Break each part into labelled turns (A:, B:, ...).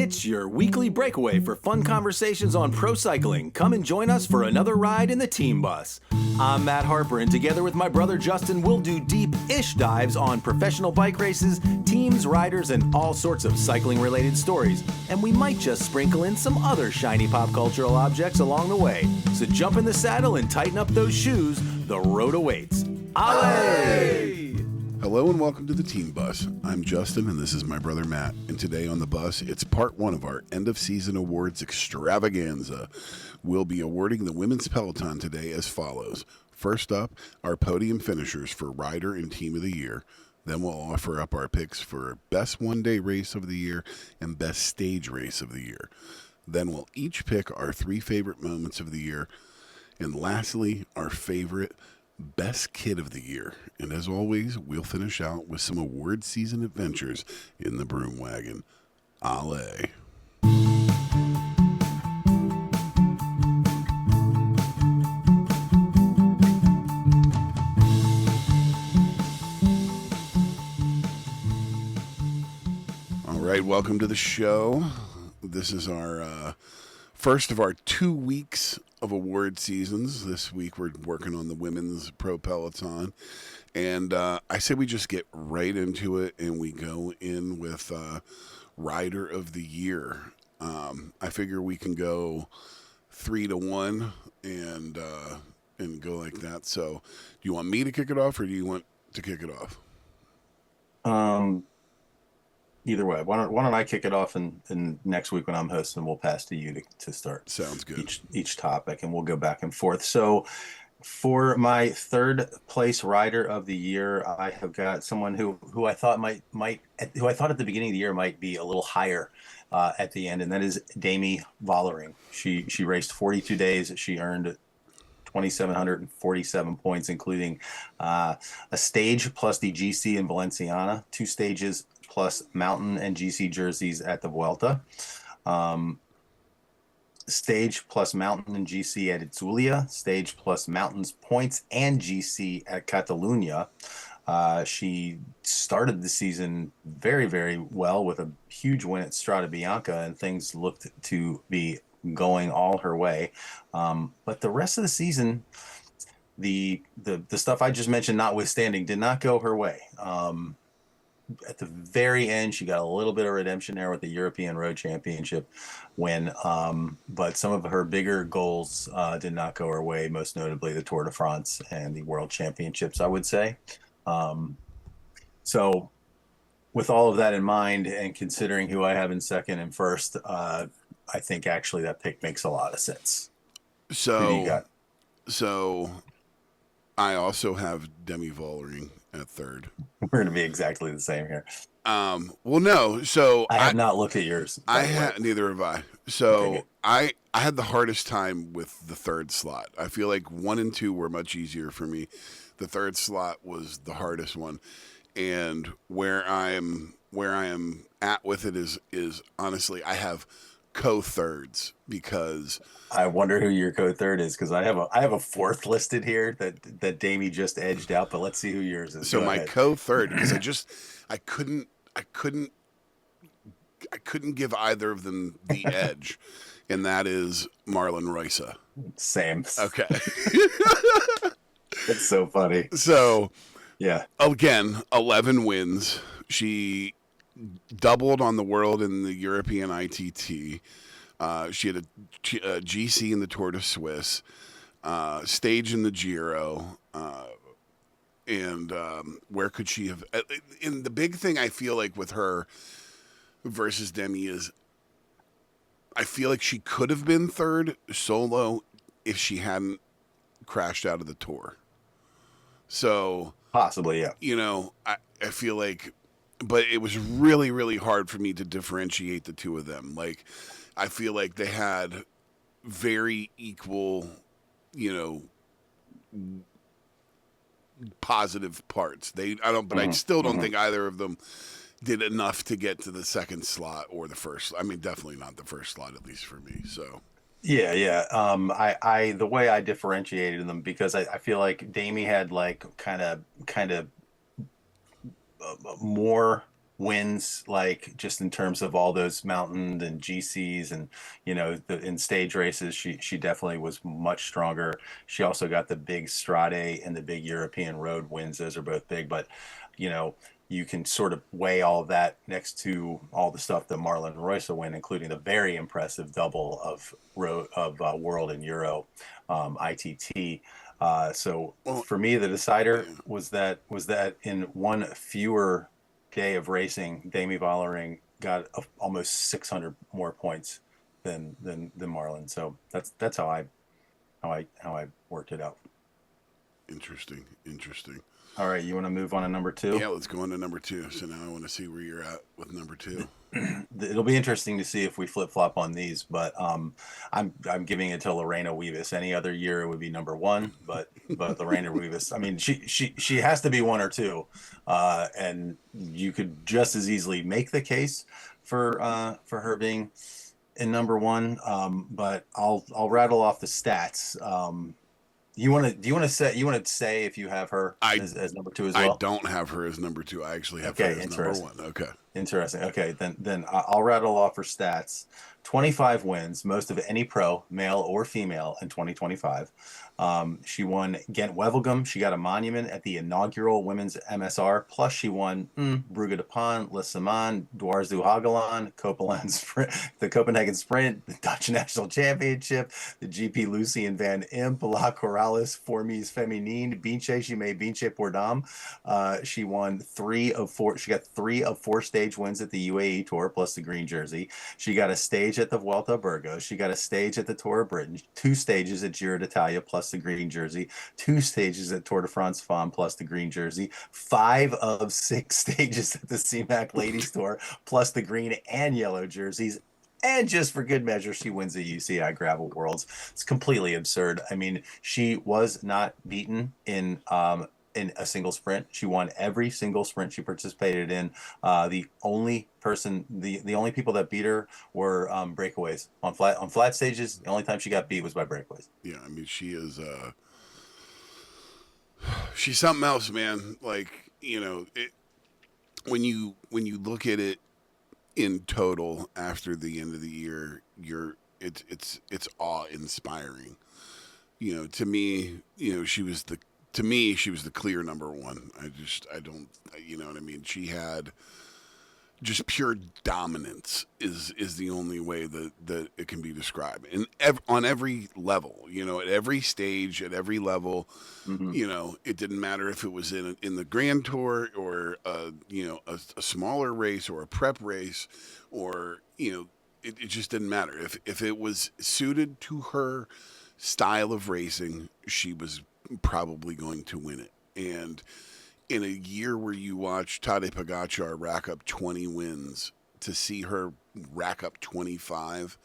A: It's your weekly breakaway for fun conversations on pro cycling. Come and join us for another ride in the team bus. I'm Matt Harper, and together with my brother Justin, we'll do deep-ish dives on professional bike races, teams, riders, and all sorts of cycling-related stories. And we might just sprinkle in some other shiny pop cultural objects along the way. So jump in the saddle and tighten up those shoes. The road awaits. Allez!
B: Hello and welcome to the Team Bus. I'm Justin and this is my brother Matt. And today on the bus, it's part one of our end of season awards extravaganza. We'll be awarding the women's peloton today as follows. First up, our podium finishers for rider and team of the year. Then we'll offer up our picks for best one-day race of the year and best stage race of the year. Then we'll each pick our three favorite moments of the year. And lastly, our favorite best kid of the year. And as always, we'll finish out with some award season adventures in the Broom Wagon. Allez. All right, welcome to the show. This is our first of our 2 weeks of award seasons. This week we're working on the women's pro peloton, and I say we just get right into it and we go in with rider of the year. I figure we can go 3-1 and go like that. So do you want me to kick it off or do you want to kick it off?
C: Either way, why don't I kick it off, and next week when I'm hosting, we'll pass to you to start.
B: Sounds good.
C: Each topic, and we'll go back and forth. So for my third place rider of the year, I have got someone who I thought who I thought at the beginning of the year might be a little higher at the end, and that is Demi Vollering. She raced 42 days. She earned 2,747 points, including a stage plus the GC in Valenciana, 2 stages plus mountain and GC jerseys at the Vuelta, stage plus mountain and GC at Itzulia, stage plus mountains points and GC at Catalunya. She started the season very, very well with a huge win at Strada Bianca, and things looked to be going all her way. But the rest of the season, the stuff I just mentioned notwithstanding, did not go her way. At the very end, she got a little bit of redemption there with the European Road Championship win, but some of her bigger goals did not go her way, most notably the Tour de France and the World Championships, I would say. So with all of that in mind, and considering who I have in second and first, I think actually that pick makes a lot of sense.
B: So,
C: who do you got?
B: So I also have Demi Vollering at third.
C: We're going to be exactly the same here.
B: Well, no. So
C: I have not looked at yours.
B: Neither have I. So
C: Okay,
B: I had the hardest time with the third slot. I feel like 1 and 2 were much easier for me. The third slot was the hardest one, and where I am at with it is honestly I have co-thirds, because
C: I wonder who your co-third is, because I have a fourth listed here that Damie just edged out, but let's see who yours is.
B: So
C: Go
B: my
C: ahead.
B: co-third, because I couldn't give either of them the edge, and that is Marlon Roysa.
C: Same.
B: Okay.
C: It's so funny.
B: So
C: Yeah.
B: again, 11 wins. She doubled on the world in the European ITT. She had a GC in the Tour de Suisse, stage in the Giro, and where could she have? And the big thing I feel like with her versus Demi is, I feel like she could have been third solo if she hadn't crashed out of the Tour. So
C: Possibly, yeah.
B: you know, I feel like, but it was really, really hard for me to differentiate the two of them. Like, I feel like they had very equal, positive parts. I still don't think either of them did enough to get to the second slot or the first. I mean, definitely not the first slot, at least for me. So.
C: Yeah. I the way I differentiated them, because I feel like Damie had like kind of more wins, like just in terms of all those mountain and GCs and in stage races, she definitely was much stronger. She also got the big Strade and the big European road wins. Those are both big, but you can sort of weigh all of that next to all the stuff that Marlon Royce will win, including the very impressive double of World and Euro ITT. So
B: Well,
C: for me, the decider
B: yeah.
C: was that in one fewer day of racing, Demi Vollering got almost 600 more points than Marlon. So that's how I worked it out.
B: Interesting. Interesting.
C: All right, you want to move on to number two?
B: Yeah, let's go on to number two. So now I want to see where you're at with number two.
C: It'll be interesting to see if we flip flop on these, but I'm giving it to Lorena Wiebes. Any other year it would be number one, but Lorena Wiebes. I mean, she has to be one or two, and you could just as easily make the case for her being in number one. But I'll rattle off the stats. Do you want to say if you have her
B: I
C: as number two as
B: I
C: well?
B: don't have her as number two. I actually have her
C: Okay,
B: as number
C: interesting.
B: one. Okay.
C: Interesting. Okay, then I'll rattle off her stats. 25 wins, most of any pro, male or female, in 2025. She won Ghent-Wevelgem. She got a monument at the inaugural women's MSR. Plus, she won Brugge de Pont, Les Saman, Dwars du Hageland, Copenhagen Sprint, the Copenhagen Sprint, the Dutch National Championship, the GP Lucien van Imp, La Corrales, Formies Feminine, Binche. She made Binche Pordam. She won 3 of 4. She got 3 of 4 stage wins at the UAE Tour plus the green jersey. She got a stage at the Vuelta a Burgos. She got a stage at the Tour of Britain. 2 stages at Giro d'Italia plus the green jersey. 2 stages at Tour de France Femme plus the green jersey. 5 of 6 stages at the CMAC Ladies Tour plus the green and yellow jerseys. And just for good measure, she wins the UCI Gravel Worlds. It's completely absurd. I mean, she was not beaten in a single sprint. She won every single sprint she participated in. The only people that beat her were breakaways on flat stages. The only time she got beat was by breakaways.
B: Yeah, I mean she is she's something else, man. Like, when you look at it in total after the end of the year, it's awe inspiring. To me, she was the clear number one. I don't, you know what I mean? She had just pure dominance is the only way that it can be described. And on every level, at every stage, at every level,
C: Mm-hmm.
B: it didn't matter if it was in the Grand Tour or a smaller race or a prep race, or it just didn't matter if it was suited to her style of racing. She was probably going to win it. And in a year where you watch Tadej Pogacar rack up 20 wins, to see her rack up 25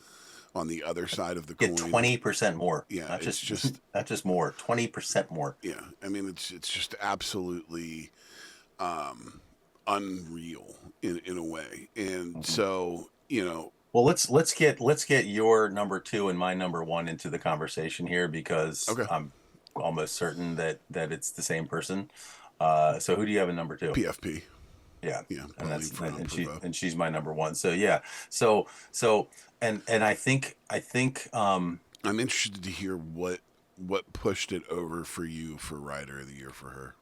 B: on the other side of the
C: Get
B: coin,
C: 20% more.
B: yeah,
C: Not
B: it's
C: just
B: just
C: not just more. 20% more.
B: yeah. I mean, it's just absolutely unreal in a way. And
C: Mm-hmm.
B: so
C: Well, let's get your number two and my number one into the conversation here, because
B: okay,
C: I'm almost certain that it's the same person. So who do you have in number two?
B: PFP,
C: Yeah,
B: yeah,
C: and
B: Pauline Ferrand-Prévot.
C: she's my number one. So yeah, so and I think
B: I'm interested to hear what pushed it over for you for Rider of the Year for her.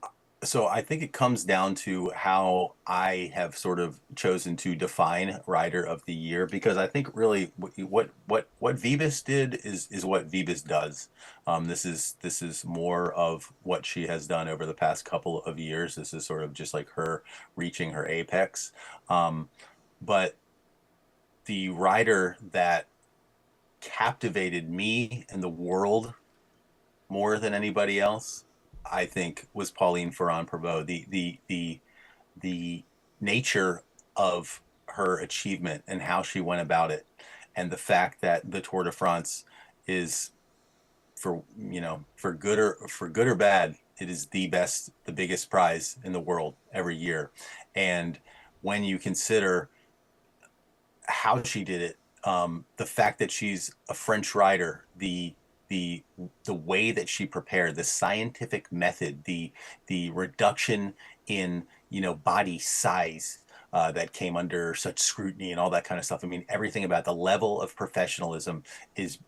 C: so I think it comes down to how I have sort of chosen to define Rider of the Year, because I think really what Vibis did is what Vibis does. This is more of what she has done over the past couple of years. This is sort of just like her reaching her apex. But the rider that captivated me and the world more than anybody else, I think, was Pauline Ferrand-Prévot. The nature of her achievement and how she went about it, and the fact that the Tour de France is, for good or bad, it is the biggest prize in the world every year. And when you consider how she did it, the fact that she's a French rider, the the way that she prepared, the scientific method, the reduction in body size, that came under such scrutiny and all that kind of stuff. I mean, everything about the level of professionalism is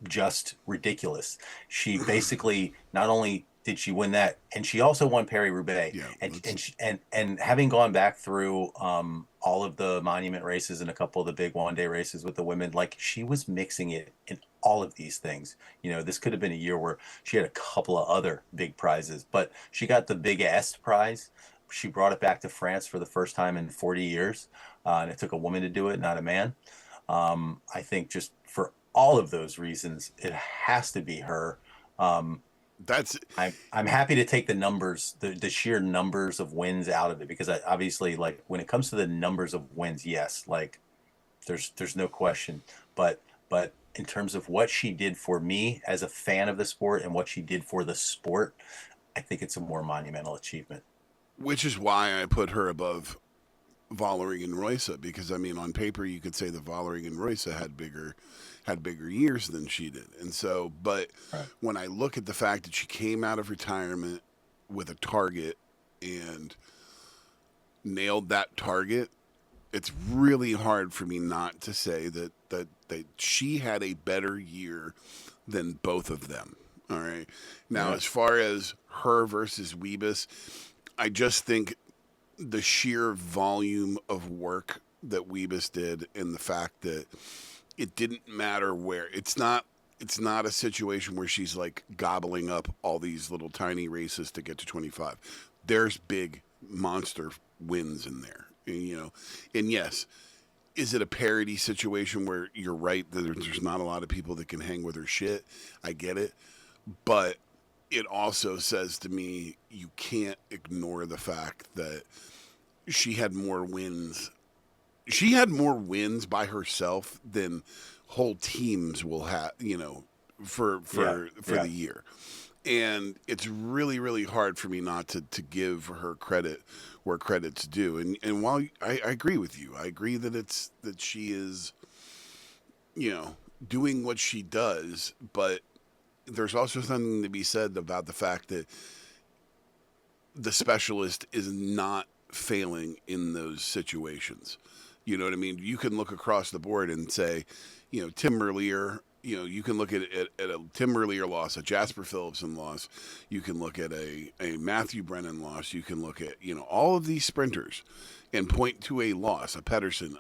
C: just ridiculous. She basically not only did she win that, and she also won Paris-Roubaix.
B: Yeah,
C: And having gone back through all of the monument races and a couple of the big one-day races with the women, like she was mixing it in all of these things. You know, this could have been a year where she had a couple of other big prizes, but she got the Big S prize. She brought it back to France for the first time in 40 years, and it took a woman to do it, not a man. I think just for all of those reasons, it has to be her.
B: that's
C: I'm happy to take the numbers, the sheer numbers of wins out of it, because obviously, like when it comes to the numbers of wins, yes, like there's no question. But in terms of what she did for me as a fan of the sport and what she did for the sport, I think it's a more monumental achievement.
B: which is why I put her above Vollering and Roysa, because I mean, on paper you could say that Vollering and Roysa had bigger years than she did, and so, but
C: Right.
B: when I look at the fact that she came out of retirement with a target and nailed that target, it's really hard for me not to say that she had a better year than both of them. All right. Now,
C: Yeah.
B: as far as her versus Weebus, I just think the sheer volume of work that Weebus did, and the fact that it didn't matter where, it's not a situation where she's like gobbling up all these little tiny races to get to 25. There's big monster wins in there, and yes, is it a parody situation where you're right that there's not a lot of people that can hang with her shit? I get it, but it also says to me you can't ignore the fact that she had more wins. She had more wins by herself than whole teams will have, for
C: Yeah.
B: the year. And it's really, really hard for me not to give her credit where credit's due. And while I agree with you, I agree that she is, doing what she does, but there's also something to be said about the fact that the specialist is not failing in those situations. You know what I mean? You can look across the board and say, Tim Merlier, you can look at a Tim Merlier loss, a Jasper Philipsen loss. You can look at a Matthew Brennan loss. You can look at, all of these sprinters and point to a loss, a Pedersen,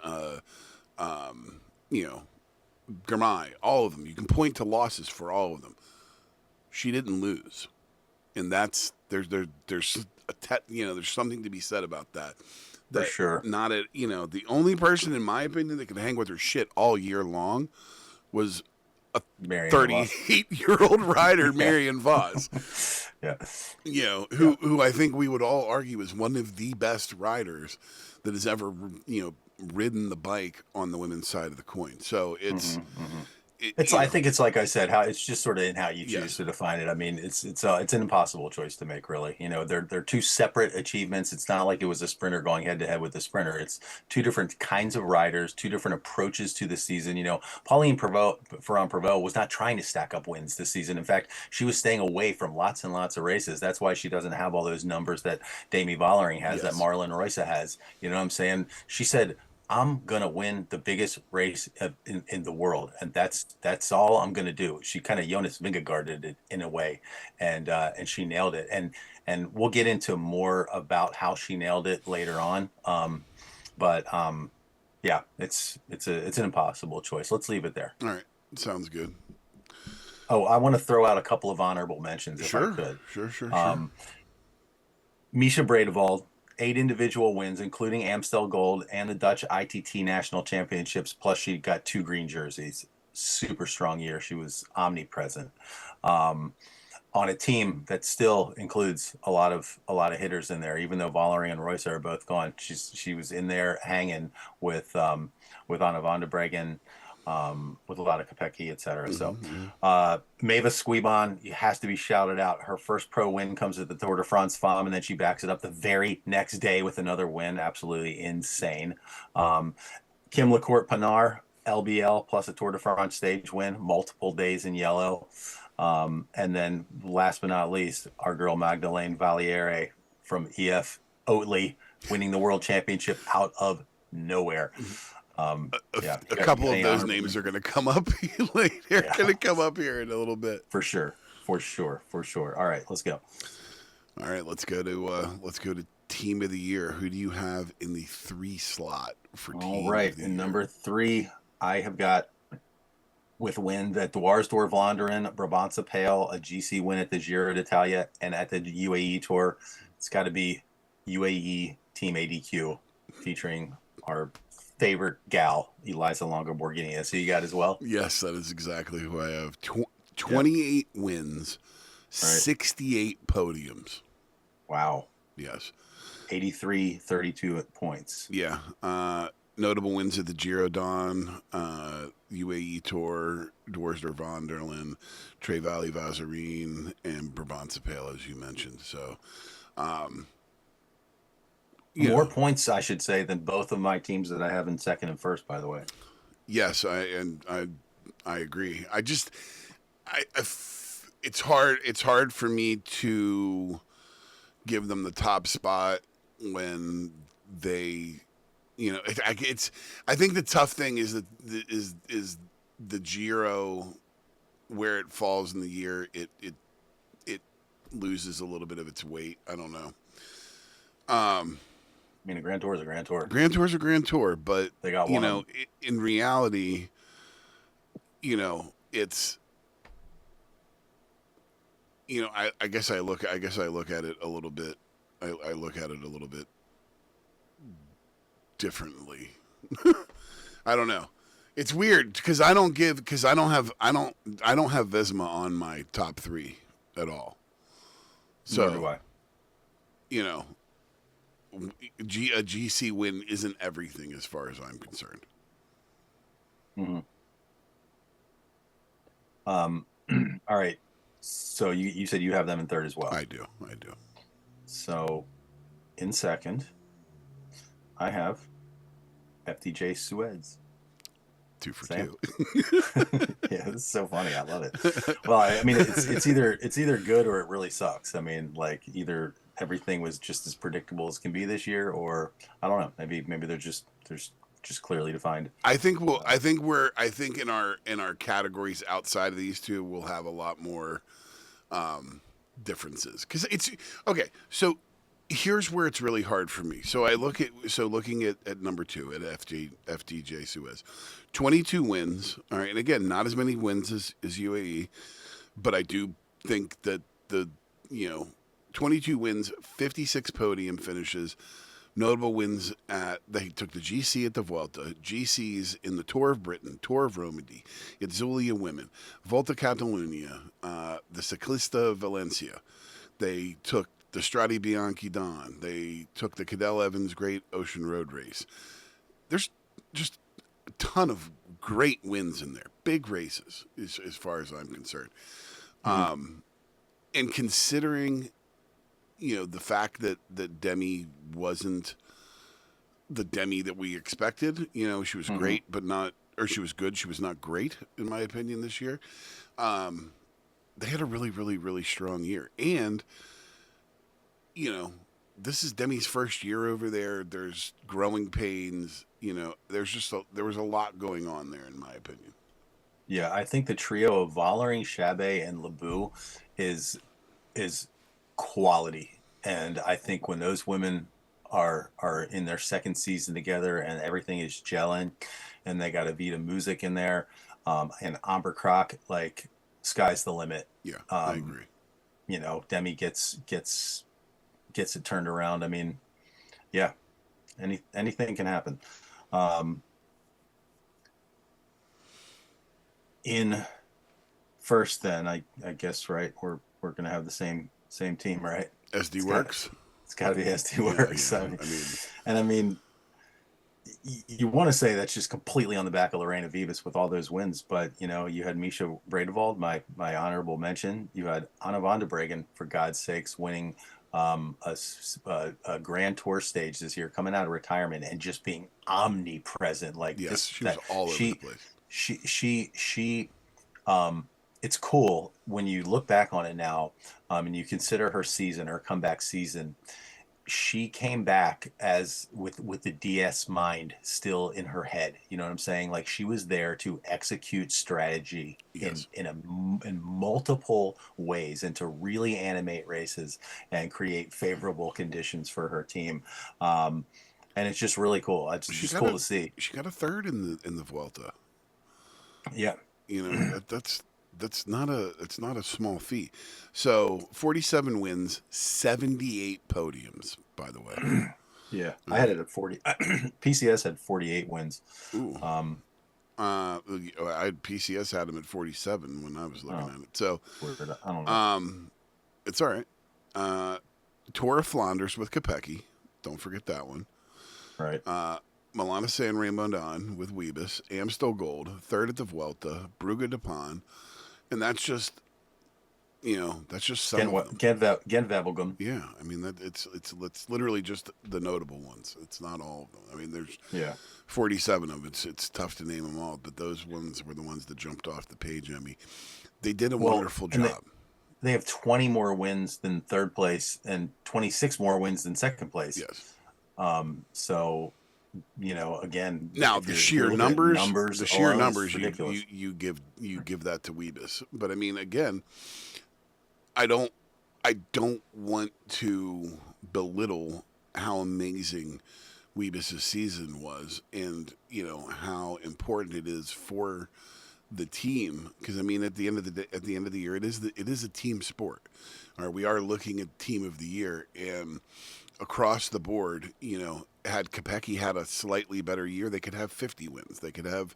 B: Girmay, all of them. You can point to losses for all of them. She didn't lose. And that's, there's something to be said about that.
C: For sure.
B: Not at, the only person, in my opinion, that could hang with her shit all year long was a
C: Marianne
B: 38-year-old rider, Marianne Vos.
C: Yeah.
B: Who I think we would all argue is one of the best riders that has ever, ridden the bike on the women's side of the coin. So it's,
C: I think it's like I said, how it's just sort of in how you choose
B: Yes.
C: to define it. I mean, it's an impossible choice to make, really. They're two separate achievements. It's not like it was a sprinter going head to head with the sprinter. It's two different kinds of riders, two different approaches to the season. Pauline Ferrand-Prévot was not trying to stack up wins this season. In fact, she was staying away from lots and lots of races. That's why she doesn't have all those numbers that Demi Vollering has, that
B: Yes.
C: Marlon Roysa has. You know what I'm saying? She said, I'm gonna win the biggest race in the world, and that's all I'm gonna do. She kind of Jonas Vingegaarded it in a way, and she nailed it. And we'll get into more about how she nailed it later on. But yeah, it's an impossible choice. Let's leave it there.
B: all right. Sounds good.
C: Oh, I want to throw out a couple of honorable mentions if I could.
B: Sure.
C: Misha Bredewald, 8 individual wins, including Amstel Gold and the Dutch ITT National Championships. Plus, she got 2 green jerseys. Super strong year. She was omnipresent on a team that still includes a lot of hitters in there. Even though Vollering and Royce are both gone, she was in there hanging with Anna van der Breggen, with a lot of Kopecky, et cetera. So Mavis Squeebon has to be shouted out. Her first pro win comes at the Tour de France Femme, and then she backs it up the very next day with another win. Absolutely insane. Kim Lecourt-Pinard, LBL plus a Tour de France stage win, multiple days in yellow. And then last but not least, our girl Magdalene Valliere from EF Oatly winning the world championship out of nowhere.
B: A couple of those names are going to come up later. They're going to come up here in a little bit.
C: For sure. All right, let's go.
B: All right, let's go to team of the year. Who do you have in the 3 slot for team?
C: All right, in number 3, I have got, with win, that Dwars-Door-Vlaanderen, Brabantse Pijl, a GC win at the Giro d'Italia and at the UAE Tour. It's got to be UAE Team ADQ, featuring our favorite gal, Elisa Longo-Borghini. That's who you got as well?
B: Yes, that is exactly who I have. 28 wins, 68 podiums.
C: Wow.
B: Yes.
C: 32 points.
B: Yeah. Notable wins at the Giro Dawn, UAE Tour, Dwars-Door-Vlaanderen, Tre Valley Vaseline, and Brabantse Pijl, as you mentioned. So,
C: more points, I should say, than both of my teams that I have in second and first, by the way.
B: Yes, I agree. It's hard for me to give them the top spot when they, I think the tough thing is that is the Giro, where it falls in the year, it loses a little bit of its weight. I don't know.
C: I mean, a Grand Tour is a Grand Tour.
B: Grand Tour is a Grand Tour, but
C: they got one.
B: In reality, it's. I guess I look at it a little bit. I look at it a little bit differently. I don't know. It's weird because I don't have Vesma on my top 3 at all. So
C: nor do I.
B: A GC win isn't everything as far as I'm concerned.
C: Mm-hmm. All right. So you said you have them in third as well.
B: I do.
C: So in second, I have FDJ Suez.
B: 2 for
C: Sam?
B: 2.
C: Yeah, it's so funny. I love it. Well, I mean, it's either good or it really sucks. I mean, like, either everything was just as predictable as can be this year, or I don't know. Maybe there's just clearly defined.
B: I think in our categories outside of these two, we'll have a lot more differences, because it's okay. So here's where it's really hard for me. So looking at number 2 at FDJ Suez, 22 wins. All right, and again, not as many wins as UAE, but I do think that the 22 wins, 56 podium finishes. Notable wins they took the GC at the Vuelta, GCs in the Tour of Britain, Tour of Romandy, Itzulia Women, Volta Catalunya, the Ciclista Valencia. They took the Strade Bianchi Dawn. They took the Cadel Evans Great Ocean Road Race. There's just a ton of great wins in there, big races as far as I'm concerned. Mm-hmm. And considering the fact that Demi wasn't the Demi that we expected. She was great, but not, or she was good. She was not great, in my opinion, this year. They had a really, really, really strong year. And, this is Demi's first year over there. There's growing pains. There was a lot going on there, in my opinion.
C: Yeah, I think the trio of Vollering, Chabet, and Lebu is quality. And I think when those women are in their second season together and everything is gelling, and they got Evita Music in there, and Amber Croc, like, sky's the limit.
B: Yeah, I agree.
C: Demi gets it turned around. I mean, yeah, anything can happen. In first, then I guess, right, we're gonna have the same team, right?
B: SD Works.
C: It's got to be SD Works. Yeah. I mean, you want to say that's just completely on the back of Lorena Vivas with all those wins, but you had Misha Bredewald, my honorable mention. You had Anna van der Breggen, for God's sakes, winning a Grand Tour stage this year, coming out of retirement and just being omnipresent. Like,
B: yes, she was all over the place.
C: She it's cool when you look back on it now, and you consider her season, her comeback season. she came back as with the DS mind still in her head. You know what I'm saying? Like she was there to execute strategy
B: Yes.
C: in multiple ways and to really animate races and create favorable conditions for her team. And it's just really cool. It's
B: She
C: just
B: got
C: cool
B: a
C: to see.
B: she got a third in the Vuelta.
C: Yeah.
B: You know, that's not a small feat. So 47 wins, 78 podiums, by the way.
C: Yeah.
B: All
C: I had
B: right.
C: it at 40. PCS had 48 wins.
B: Ooh.
C: Um,
B: I had PCS had him at 47 when I was looking
C: oh,
B: at it. So,
C: weird. I don't know.
B: um, it's all right. Tour of Flanders with Kopecky. Don't forget that one.
C: Right.
B: Milana San Raymondon with Weebus. Amstel Gold. Third at the Vuelta. Brugge de Pan. And that's just, that's just some of them.
C: Gent Wevelgem.
B: Yeah, I mean it's literally just the notable ones. It's not all of them. I mean, there's
C: Yeah.
B: 47 of them. It's tough to name them all, but those ones were the ones that jumped off the page at me. They did a wonderful
C: And
B: job.
C: they have 20 more wins than third place and 26 more wins than second place.
B: Yes.
C: So, again,
B: Now
C: if
B: the
C: you're
B: sheer
C: looking at
B: numbers,
C: alone, it's
B: you
C: ridiculous.
B: you give that to Weebus. But I mean, again, I don't want to belittle how amazing Weebus's season was, and how important it is for the team. Because I mean, at the end of the year, it is a team sport. All right, we are looking at team of the year, and across the board, had Kopecky had a slightly better year, they could have 50 wins. They could have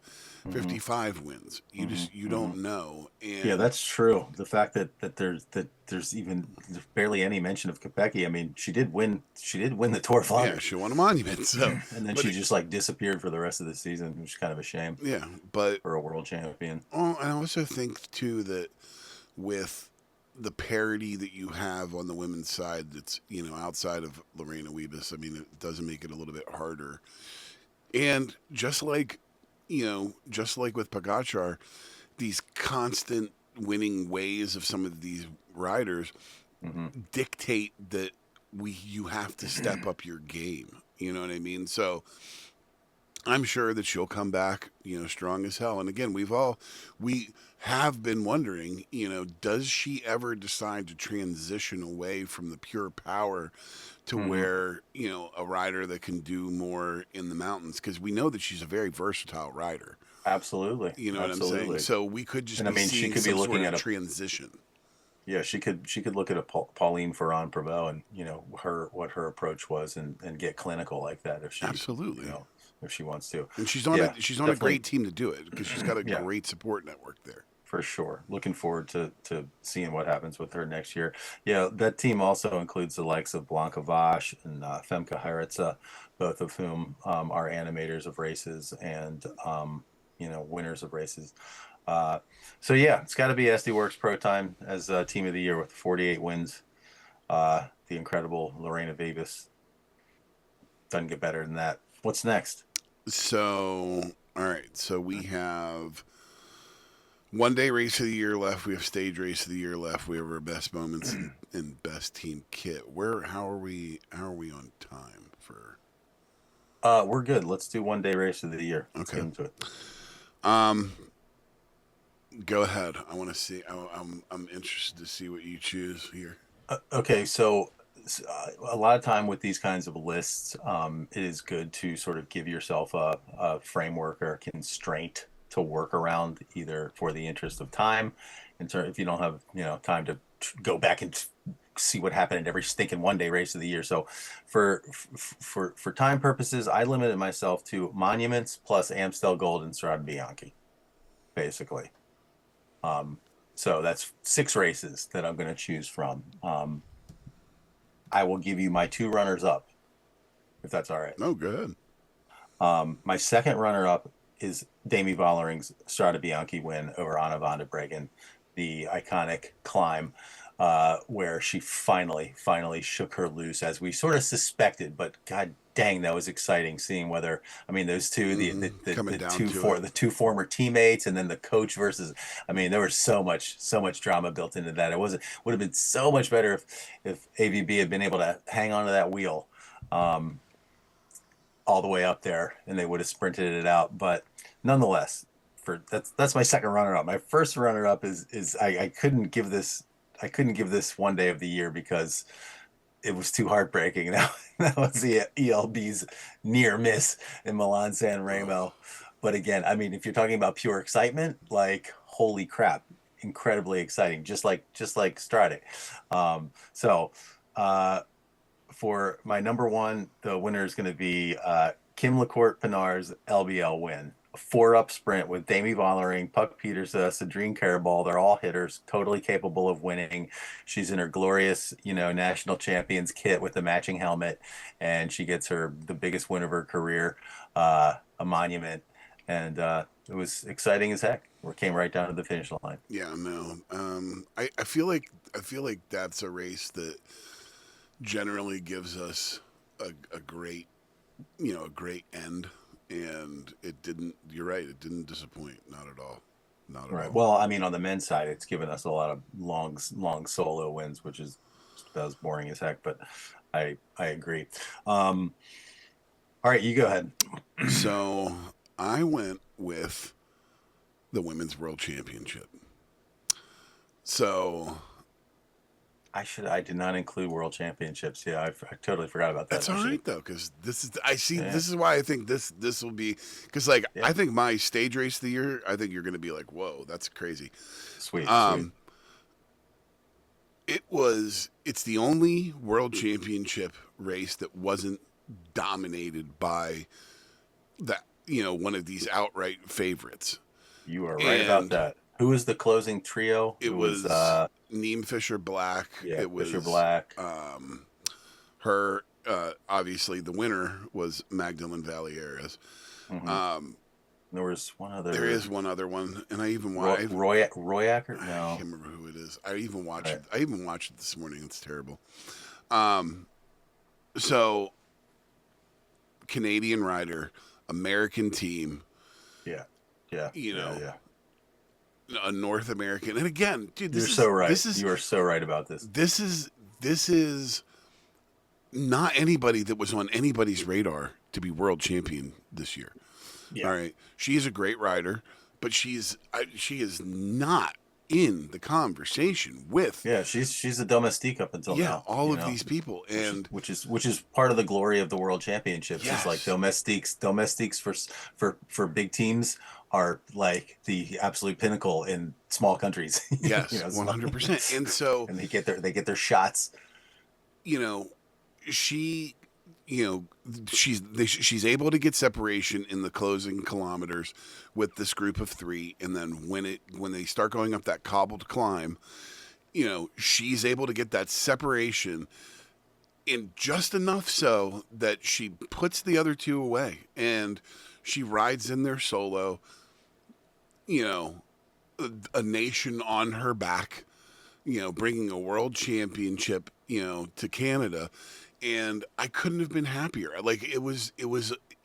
B: 55 wins. You don't know. And
C: Yeah, that's true. The fact that there's even barely any mention of Kopecky. I mean, she did win the Tour of
B: yeah,
C: Flanders,
B: she won a monument. So,
C: and then
B: but
C: she just like disappeared for the rest of the season, which is kind of a shame
B: yeah, but
C: for a world champion.
B: I also think too that with the parity that you have on the women's side, that's outside of Lorena Wiebes, I mean, it doesn't make it a little bit harder. And just like with Pogacar, these constant winning ways of some of these riders dictate that you have to step up your game. You know what I mean? So I'm sure that she'll come back, strong as hell. And again, we have been wondering, does she ever decide to transition away from the pure power to where, a rider that can do more in the mountains? Because we know that she's a very versatile rider.
C: Absolutely.
B: You know what I'm saying? So we could just
C: And I
B: be
C: mean, she
B: seeing
C: could be
B: some
C: looking
B: sort of
C: at a
B: transition.
C: yeah, she could look at a Pauline Ferrand-Prevot and what her approach was and get clinical like that if she
B: Absolutely.
C: if she wants to.
B: And she's on
C: Definitely.
B: a great team to do it because she's got a
C: Yeah.
B: great support network there.
C: For sure. Looking forward to seeing what happens with her next year. Yeah, that team also includes the likes of Blanca Vash and Femke Heretze, both of whom are animators of races and winners of races. So yeah, it's got to be SD Works Pro Time as team of the year with 48 wins. The incredible Lorena Wiebes. Doesn't get better than that. What's next?
B: So, all right. So we have one day race of the year left. We have stage race of the year left. We have our best moments and best team kit. How are we on time for?
C: We're good. Let's do one day race of the year. Let's
B: Okay.
C: get into it.
B: Go ahead. I want to see. I'm interested to see what you choose here.
C: Okay, so a lot of time with these kinds of lists, it is good to sort of give yourself a framework or a constraint to work around, either for the interest of time, if you don't have time to go back and see what happened in every stinking one day race of the year. So for time purposes, I limited myself to monuments plus Amstel Gold and Strade Bianchi, basically. So that's 6 races that I'm going to choose from. I will give you my 2 runners up, if that's all right.
B: No, good.
C: My second runner up is Demi Vollering's Strade Bianchi win over Anna van der Breggen, the iconic climb where she finally shook her loose, as we sort of suspected, but God dang, that was exciting seeing whether, I mean, those two,
B: Coming down to it.
C: the two former teammates, and then the coach versus, I mean, there was so much drama built into that. It would have been so much better if AVB had been able to hang on to that wheel all the way up there, and they would have sprinted it out. But nonetheless, that's my second runner up. My first runner up is I couldn't give this one day of the year because it was too heartbreaking. That was the ELB's near miss in Milan San Remo. But again, I mean, if you're talking about pure excitement, like holy crap, incredibly exciting, just like Strade. So for my number one, the winner is going to be Kim LaCourte Pinard's LBL win. A 4-up sprint with Demi Vollering, Puck Peterson, Cedrine Carabal. They're all hitters, totally capable of winning. She's in her glorious, national champions kit with the matching helmet, and she gets the biggest win of her career, a monument. And it was exciting as heck. We came right down to the finish line.
B: Yeah, no. I feel like that's a race that generally gives us a great end, and it didn't. You're right, it didn't disappoint, not at all.
C: Right. Well, I mean, on the men's side, it's given us a lot of long solo wins, which is about as boring as heck, but I agree. All right, you go ahead.
B: So I went with the Women's World Championship. So
C: I did not include World Championships. Yeah, I totally forgot about that.
B: That's all right though, because this is why I think this will be, because I think my stage race of the year, I think you're going to be like, whoa, that's crazy.
C: Sweet.
B: It's the only World Championship race that wasn't dominated by that, one of these outright favorites.
C: You are right about that. Who was the closing trio?
B: It was Neem Fisher Black.
C: Yeah,
B: it was
C: Fisher Black.
B: Her obviously the winner was Magdalene Valieres.
C: Mm-hmm. There was one other.
B: There is one other one, and I even watched
C: Royacker. No,
B: I can't remember who it is. I even watched it. I even watched it this morning. It's terrible. So Canadian rider, American team.
C: Yeah.
B: A North American, and again, dude,
C: you are so right about this.
B: This is not anybody that was on anybody's radar to be world champion this year. Yeah. All right, she's a great rider, but she is not in the conversation with.
C: Yeah, she's a domestique up until now.
B: All of these people, and
C: which is part of the glory of the World Championships. Yes. Is like domestiques for big teams are like the absolute pinnacle in small countries.
B: Yes, 100%. And so,
C: and they get their shots.
B: She's able to get separation in the closing kilometers with this group of 3, and then when they start going up that cobbled climb, she's able to get that separation in just enough so that she puts the other 2 away, and she rides in there solo. A nation on her back, bringing a world championship, to Canada. And I couldn't have been happier. Like it was,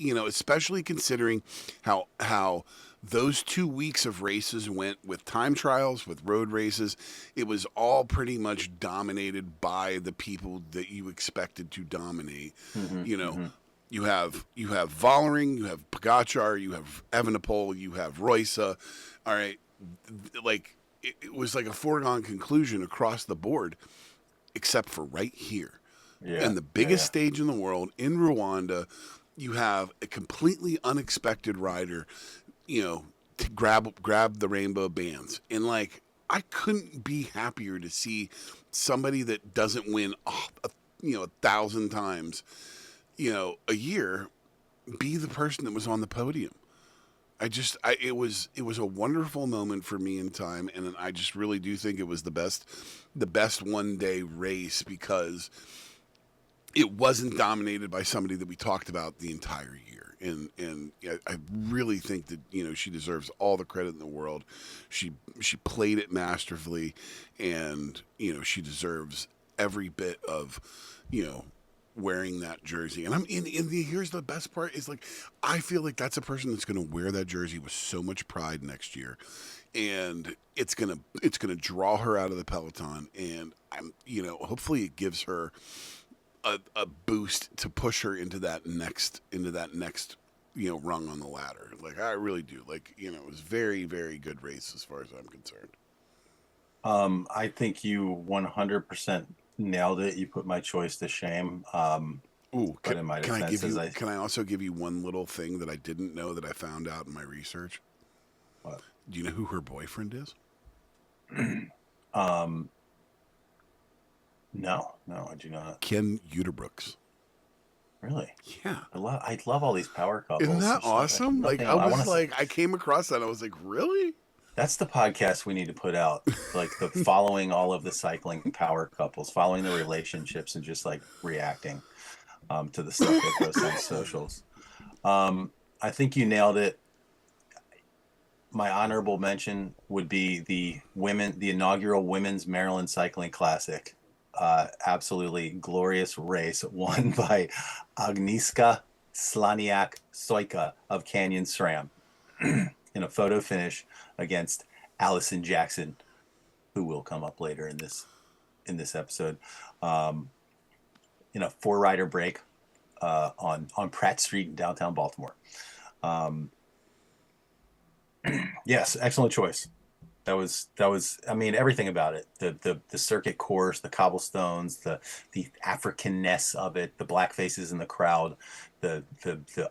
B: especially considering how those 2 weeks of races went with time trials, with road races. It was all pretty much dominated by the people that you expected to dominate. Mm-hmm, You have Vollering, you have Pogacar, you have Evenepoel, you have Roysa. All right, like it was like a foregone conclusion across the board, except for right here. Yeah, and the biggest stage in the world in Rwanda, you have a completely unexpected rider, to grab the rainbow bands, and like I couldn't be happier to see somebody that doesn't win, 1,000 times. A year, be the person that was on the podium. It was a wonderful moment for me in time, and I just really do think it was the best one day race because it wasn't dominated by somebody that we talked about the entire year, and I really think that she deserves all the credit in the world. She played it masterfully, and she deserves every bit of wearing that jersey. And here's the best part is like, I feel like that's a person that's going to wear that jersey with so much pride next year. And it's gonna draw her out of the peloton, and hopefully it gives her a boost to push her into that next rung on the ladder. Like, I really do. Like, it was very, very good race as far as I'm concerned.
C: I think you 100% nailed it. You put my choice to shame.
B: Ooh,
C: But in my defense,
B: can I also give you one little thing that I didn't know that I found out in my research?
C: What?
B: Do you know who her boyfriend is?
C: No, I do not.
B: Ken Uterbrooks.
C: Really?
B: Yeah.
C: I love all these power couples.
B: Isn't that awesome? Like, I came across that. I was like, really?
C: That's the podcast we need to put out. Like, the following all of the cycling power couples, following the relationships, and just like reacting to the stuff that goes on socials. I think you nailed it. My honorable mention would be the inaugural Women's Maryland Cycling Classic. Absolutely glorious race won by Agnieszka Slaniak-Soyka of Canyon SRAM in a photo finish against Allison Jackson, who will come up later in this episode, in a 4-rider break on Pratt Street in downtown Baltimore. Yes, excellent choice. That was. I mean, everything about it. The circuit course, the cobblestones, the Africanness of it, the black faces in the crowd, the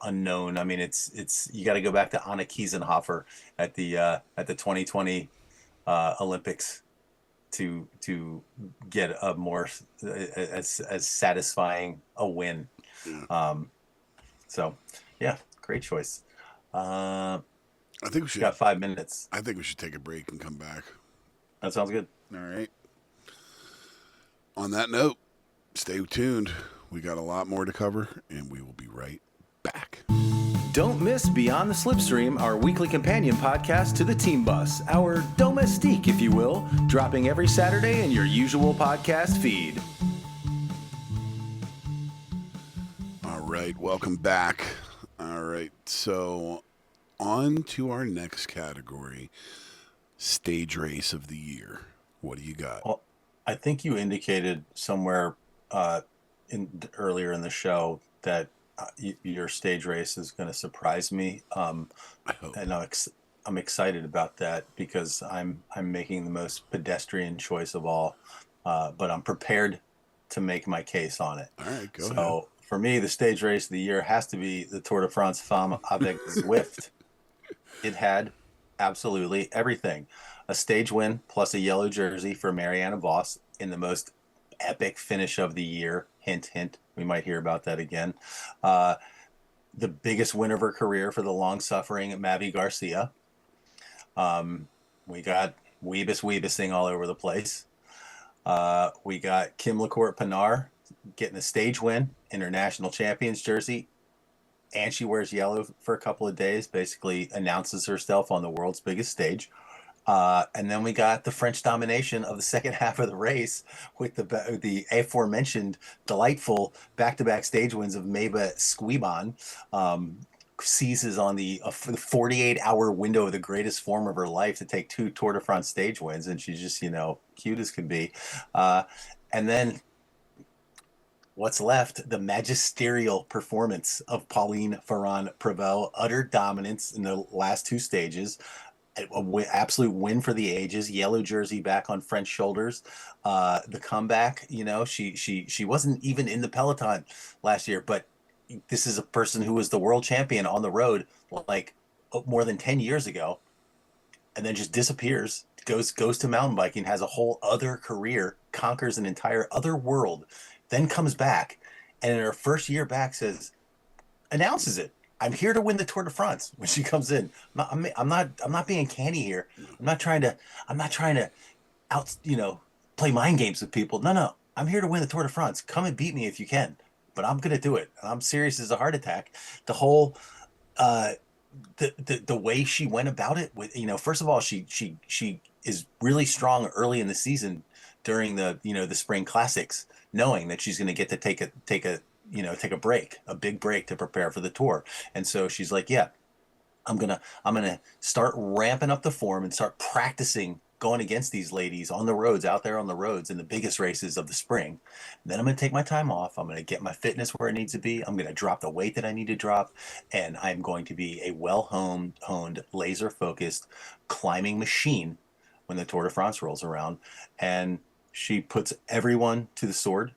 C: unknown. I mean, it's you got to go back to Anna Kiesenhofer at the 2020 Olympics to get a more as satisfying a win. So yeah, great choice.
B: I think we should.
C: Got 5 minutes.
B: I think we should take a break and come back.
C: That sounds good.
B: All right. On that note, stay tuned. We got a lot more to cover, and we will be right back.
A: Don't miss Beyond the Slipstream, our weekly companion podcast to the Team Bus, our domestique, if you will, dropping every Saturday in your usual podcast feed.
B: All right, welcome back. All right, so on to our next category, stage race of the year. What do you got?
C: Well, I think you indicated somewhere earlier in the show that your stage race is going to surprise me.
B: I hope.
C: And I'm excited about that because I'm making the most pedestrian choice of all, but I'm prepared to make my case on it.
B: All right, go ahead.
C: So for me, the stage race of the year has to be the Tour de France Femme avec Zwift. It had absolutely everything. A stage win plus a yellow jersey for Marianne Vos in the most epic finish of the year. Hint, hint. We might hear about that again. The biggest win of her career for the long-suffering Mavi Garcia. We got Weebusing all over the place. We got Kim LaCourte-Pinard getting a stage win in her national champions jersey. And she wears yellow for a couple of days, basically announces herself on the world's biggest stage. And then we got the French domination of the second half of the race with the aforementioned delightful back-to-back stage wins of Meba Squibon. Seizes on the 48-hour window of the greatest form of her life to take 2 Tour de France stage wins. And she's just, cute as can be. And then what's left, the magisterial performance of Pauline Ferrand-Prévot, utter dominance in the last 2 stages, absolute win for the ages, yellow jersey back on French shoulders. The comeback, she wasn't even in the peloton last year, but this is a person who was the world champion on the road like more than 10 years ago, and then just disappears, goes to mountain biking, has a whole other career, conquers an entire other world, then comes back, and in her first year back announces it. I'm here to win the Tour de France when she comes in. I'm not being canny here. I'm not trying to play mind games with people. No. I'm here to win the Tour de France. Come and beat me if you can, but I'm going to do it. I'm serious as a heart attack. The whole, the way she went about it with, first of all, she is really strong early in the season during the spring classics, knowing that she's going to get to take a take a big break to prepare for the tour. And so she's like, yeah, I'm gonna start ramping up the form and start practicing going against these ladies on the roads, out there on the roads in the biggest races of the spring. And then I'm gonna take my time off. I'm gonna get my fitness where it needs to be. I'm gonna drop the weight that I need to drop, and I'm going to be a honed, laser focused climbing machine when the Tour de France rolls around. And she puts everyone to the sword.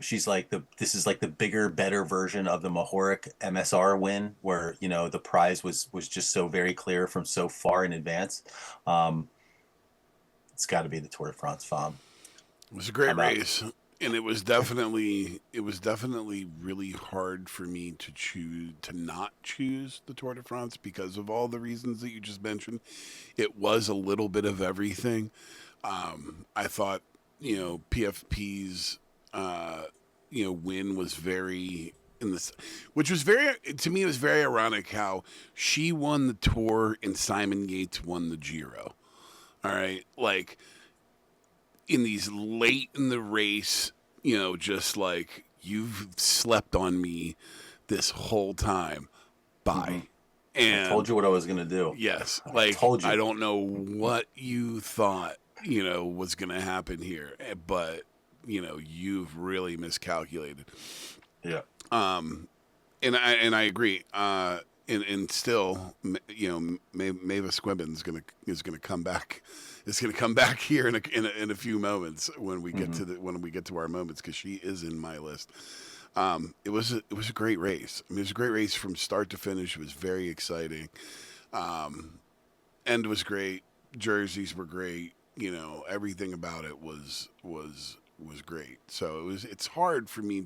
C: She's like this is like the bigger, better version of the Mahoric MSR win, where the prize was just so very clear from so far in advance. Um, it's got to be the Tour de France, Fam.
B: It was a great race, and it was definitely really hard for me to not choose the Tour de France because of all the reasons that you just mentioned. It was a little bit of everything. I thought, PFP's win was very in this, which was very, to me, it was very ironic how she won the Tour and Simon Yates won the Giro. All right, like in these late in the race, just like you've slept on me this whole time. Bye.
C: I told you what I was gonna do.
B: Yes,
C: I told you.
B: I don't know what you thought, was going to happen here, but you've really miscalculated.
C: Yeah.
B: And I agree. And still, Mavis Quibbin is gonna come back. Is gonna come back here in a few moments when we get to our moments, because she is in my list. It was a great race. I mean, it was a great race from start to finish. It was very exciting. End was great. Jerseys were great. Everything about it was great. So it's hard for me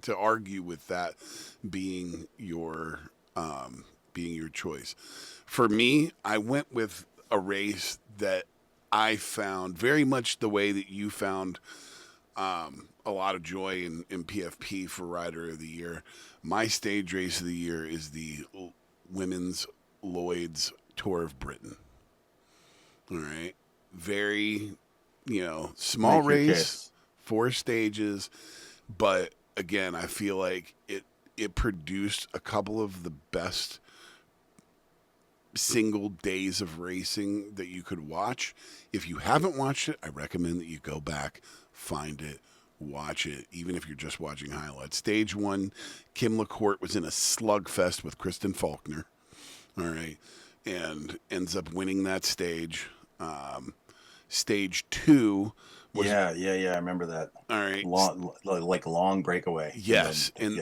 B: to argue with that being your choice. For me, I went with a race that I found very much the way that you found a lot of joy in PFP for Rider of the Year. My stage race of the year is the Women's Lloyd's Tour of Britain. All right. Very, small race, 4 stages. But again, I feel like it produced a couple of the best single days of racing that you could watch. If you haven't watched it, I recommend that you go back, find it, watch it, even if you're just watching highlights. Stage 1, Kim LaCourte was in a slugfest with Kristen Faulkner. All right. And ends up winning that stage. Stage 2 was...
C: Yeah, I remember that.
B: All right.
C: Long breakaway.
B: Yes. And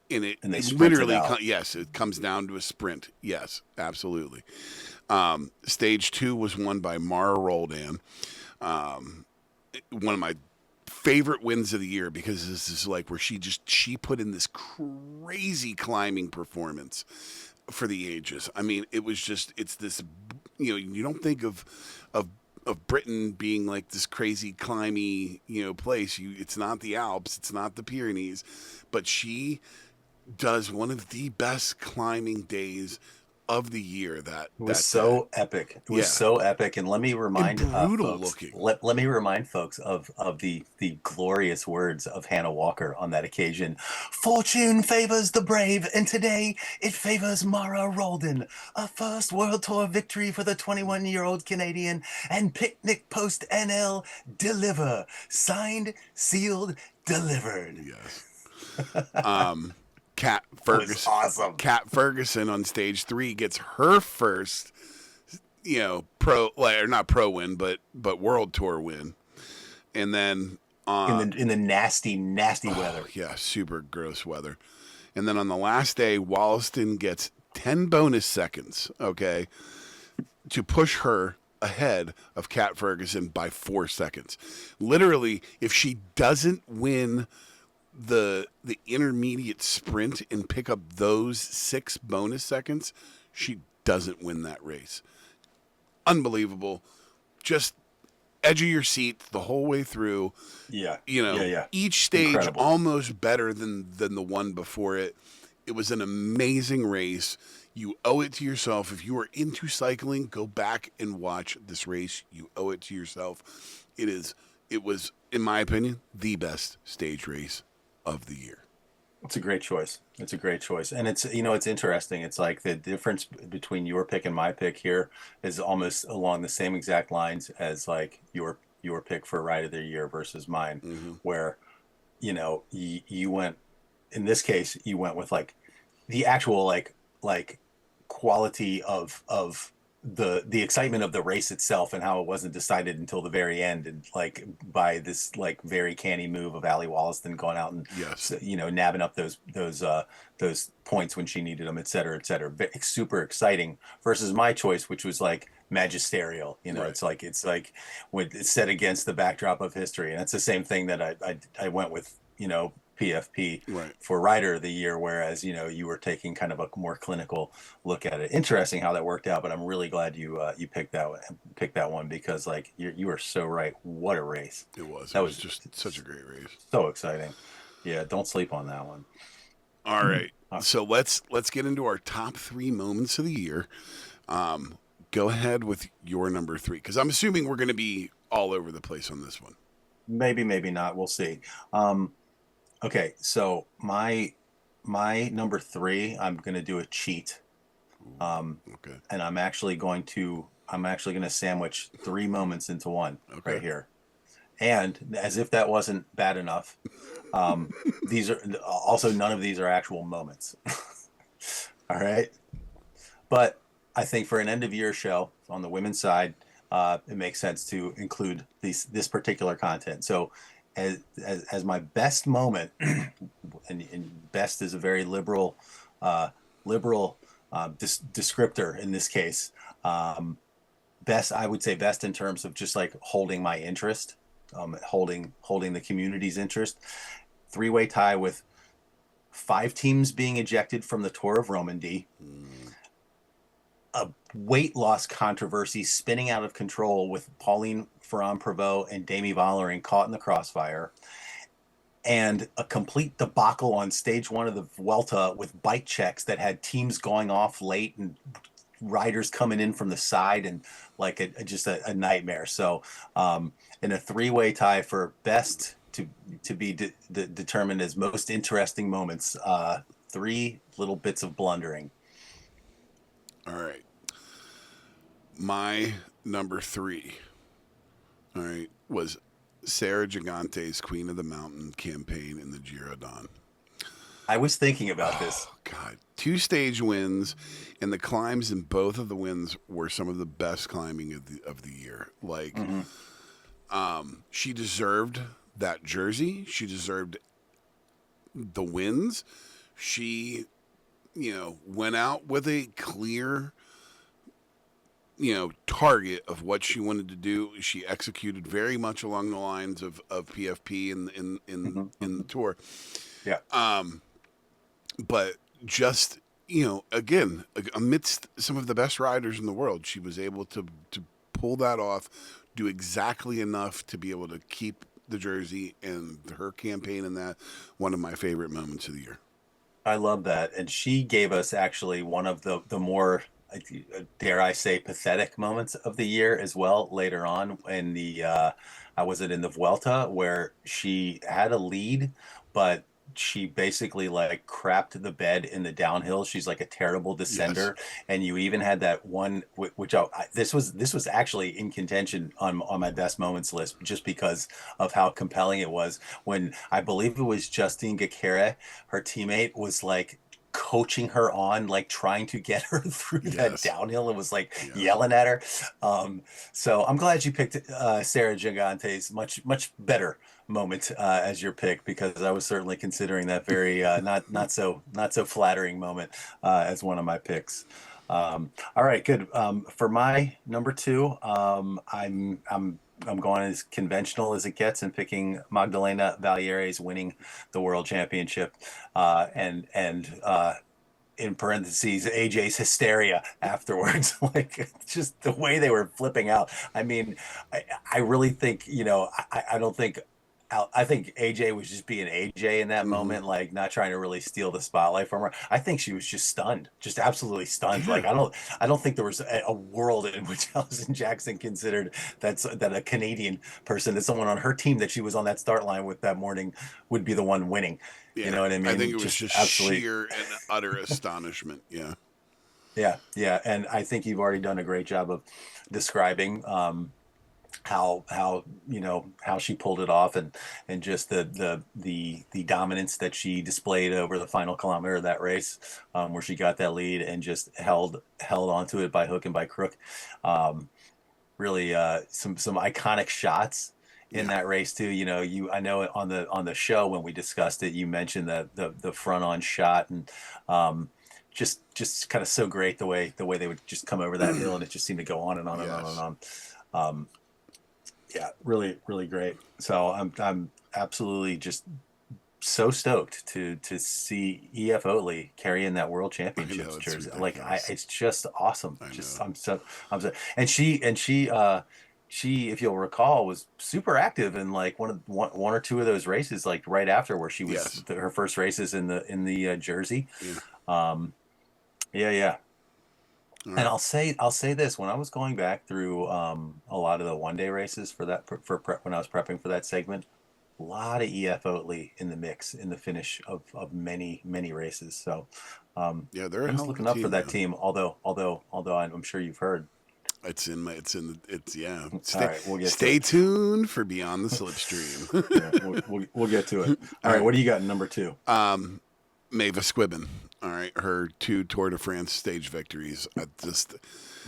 B: they
C: literally,
B: yes, it comes down to a sprint. Yes, absolutely. Stage 2 was won by Mara Roldan. One of my favorite wins of the year, because this is like where she put in this crazy climbing performance for the ages. I mean, it's this, you don't think of Britain being like this crazy climby, place. It's not the Alps, it's not the Pyrenees, but she does one of the best climbing days of the year. That was
C: so epic. It was so epic. And let me remind
B: brutal
C: folks,
B: looking.
C: Let me remind folks of the glorious words of Hannah Walker on that occasion. Fortune favors the brave, and today it favors Mara Roldan. A first World Tour victory for the 21-year-old Canadian, and Picnic Post NL deliver. Signed, sealed, delivered.
B: Yes. Kat Ferguson.
C: Awesome.
B: Kat Ferguson on stage 3 gets her first, not pro win, but World Tour win, and then
C: in the nasty weather.
B: Yeah, super gross weather. And then on the last day, Wollaston gets 10 bonus seconds, okay, to push her ahead of Kat Ferguson by 4 seconds. Literally, if she doesn't win the intermediate sprint and pick up those 6 bonus seconds, she doesn't win that race. Unbelievable. Just edge of your seat the whole way through.
C: Yeah.
B: Each stage
C: Incredible.
B: Almost better than the one before it. It was an amazing race. You owe it to yourself. If you are into cycling, go back and watch this race. You owe it to yourself. It was, in my opinion, the best stage race of the year.
C: It's a great choice. It's a great choice. And it's, it's interesting. It's like the difference between your pick and my pick here is almost along the same exact lines as like your pick for ride of the year versus mine,
B: Hmm.
C: where, you went, in this case, you went with like the actual like quality of the excitement of the race itself and how it wasn't decided until the very end, and like by this like very canny move of Allie Wollaston going out and
B: Yes.
C: nabbing up those points when she needed them, et cetera, et cetera. Super exciting versus my choice, which was like magisterial.
B: Right.
C: It's like when it's set against the backdrop of history, and it's the same thing that I went with, PFP
B: Right.
C: for Rider of the Year, whereas you were taking kind of a more clinical look at it. Interesting how that worked out, but I'm really glad you picked that one because like you are so right. What a race!
B: It was. It
C: That
B: was
C: was
B: just such a great race.
C: so exciting. Yeah, don't sleep on that one.
B: All right.
C: Uh,
B: So let's get into our top three moments of the year. Go ahead with your number three, because I'm assuming we're going to be all over the place on this one.
C: Maybe, maybe not. We'll see. Um, okay, so my number three, I'm gonna do a cheat. Um,
B: Okay.
C: and I'm actually gonna sandwich three moments into one
B: Okay.
C: right here. And as if that wasn't bad enough, these are also, none of these are actual moments. All right. But I think for an end of year show on the women's side, it makes sense to include this particular content. So, as my best moment, and best is a very uh, liberal descriptor in this case. Best, I would say, best in terms of just like holding my interest, holding the community's interest. Three-way tie with five teams being ejected from the Tour of Romandy,
B: Mm,
C: a weight loss controversy spinning out of control with Pauline Ferrand-Prévot and Demi Vollering caught in the crossfire, and a complete debacle on stage one of the Vuelta with bike checks that had teams going off late and riders coming in from the side, and like just a nightmare. So, in a three-way tie for best to be determined as most interesting moments, three little bits of blundering.
B: all right. My number three, all right, was Sarah Gigante's Queen of the Mountain campaign in the Giro Don.
C: I was thinking about this.
B: Oh God, two stage wins, and the climbs in both of the wins were some of the best climbing of the year. Like,
C: Hmm.
B: she deserved that jersey. She deserved the wins. She, went out with a clear, target of what she wanted to do. She executed very much along the lines of PFP
C: Hmm.
B: in the
C: Hmm.
B: tour.
C: Yeah.
B: But just, again, amidst some of the best riders in the world, she was able to pull that off, do exactly enough to be able to keep the jersey, and her campaign in that, one of my favorite moments of the year.
C: I love that. And she gave us actually one of the more, dare I say, pathetic moments of the year as well later on in I was it in the Vuelta where she had a lead, but she basically like crapped the bed in the downhill. She's like a terrible
B: Yes.
C: descender. And you even had that one, which this was actually in contention on my best moments list just because of how compelling it was, when I believe it was Justine Gacere, her teammate, was like coaching her on, like trying to get her through that
B: Yes.
C: downhill, and was like
B: Yes.
C: yelling at her. So I'm glad you picked Sarah Gigante's much better moment as your pick, because I was certainly considering that very not so flattering moment as one of my picks. All right, good. For my number two, I'm going as conventional as it gets and picking Magdalena Valiere's winning the world championship, and in parentheses AJ's hysteria afterwards, like just the way they were flipping out. I mean, I really think, I don't think I think AJ was just being AJ in that
B: Hmm.
C: moment, like not trying to really steal the spotlight from her. I think she was just stunned, just absolutely stunned.
B: Yeah.
C: Like I don't think there was a world in which Allison Jackson considered that a Canadian person, that someone on her team that she was on that start line with that morning, would be the one winning. You
B: Yeah.
C: know what I
B: I think
C: mean?
B: it was
C: Just
B: just
C: absolutely.
B: sheer and utter astonishment. Yeah.
C: Yeah, yeah, and I think you've already done a great job of describing how how she pulled it off, and just the dominance that she displayed over the final kilometer of that race, where she got that lead and just held onto it by hook and by crook. Um, Really, some iconic shots in
B: Yeah.
C: that race too. I know on the show when we discussed it, you mentioned the front on shot, and um, just kind of so great the way they would just come over that hill, and it just seemed to go on and on and on and
B: Yes.
C: on. Um, yeah, really, really great. So I'm absolutely just so stoked to see EF Oatley carrying that World
B: I know,
C: Championships
B: it's
C: jersey.
B: ridiculous.
C: It's just awesome.
B: I
C: Just
B: know.
C: I'm so, and she, if you'll recall, was super active in like one or two of those races, like right after, where she was
B: Yes.
C: her first races in the jersey.
B: Yeah.
C: Um, yeah, yeah.
B: All
C: And
B: right.
C: I'll say this: when I was going back through a lot of the 1 day races for that for prep, when I was prepping for that segment, a lot of EF Oatley in the mix in the finish of many races. So
B: Yeah, they're a
C: I was
B: hell of a
C: looking up for
B: team,
C: that
B: man.
C: team. Although I'm sure you've heard.
B: It's yeah.
C: All right, we'll get to
B: Stay
C: it.
B: tuned for Beyond the Slipstream.
C: Yeah, we'll get to it. All
B: All
C: right,
B: right.
C: what do you got in number two?
B: Mavis Squibbin. All right, her 2 Tour de France stage victories.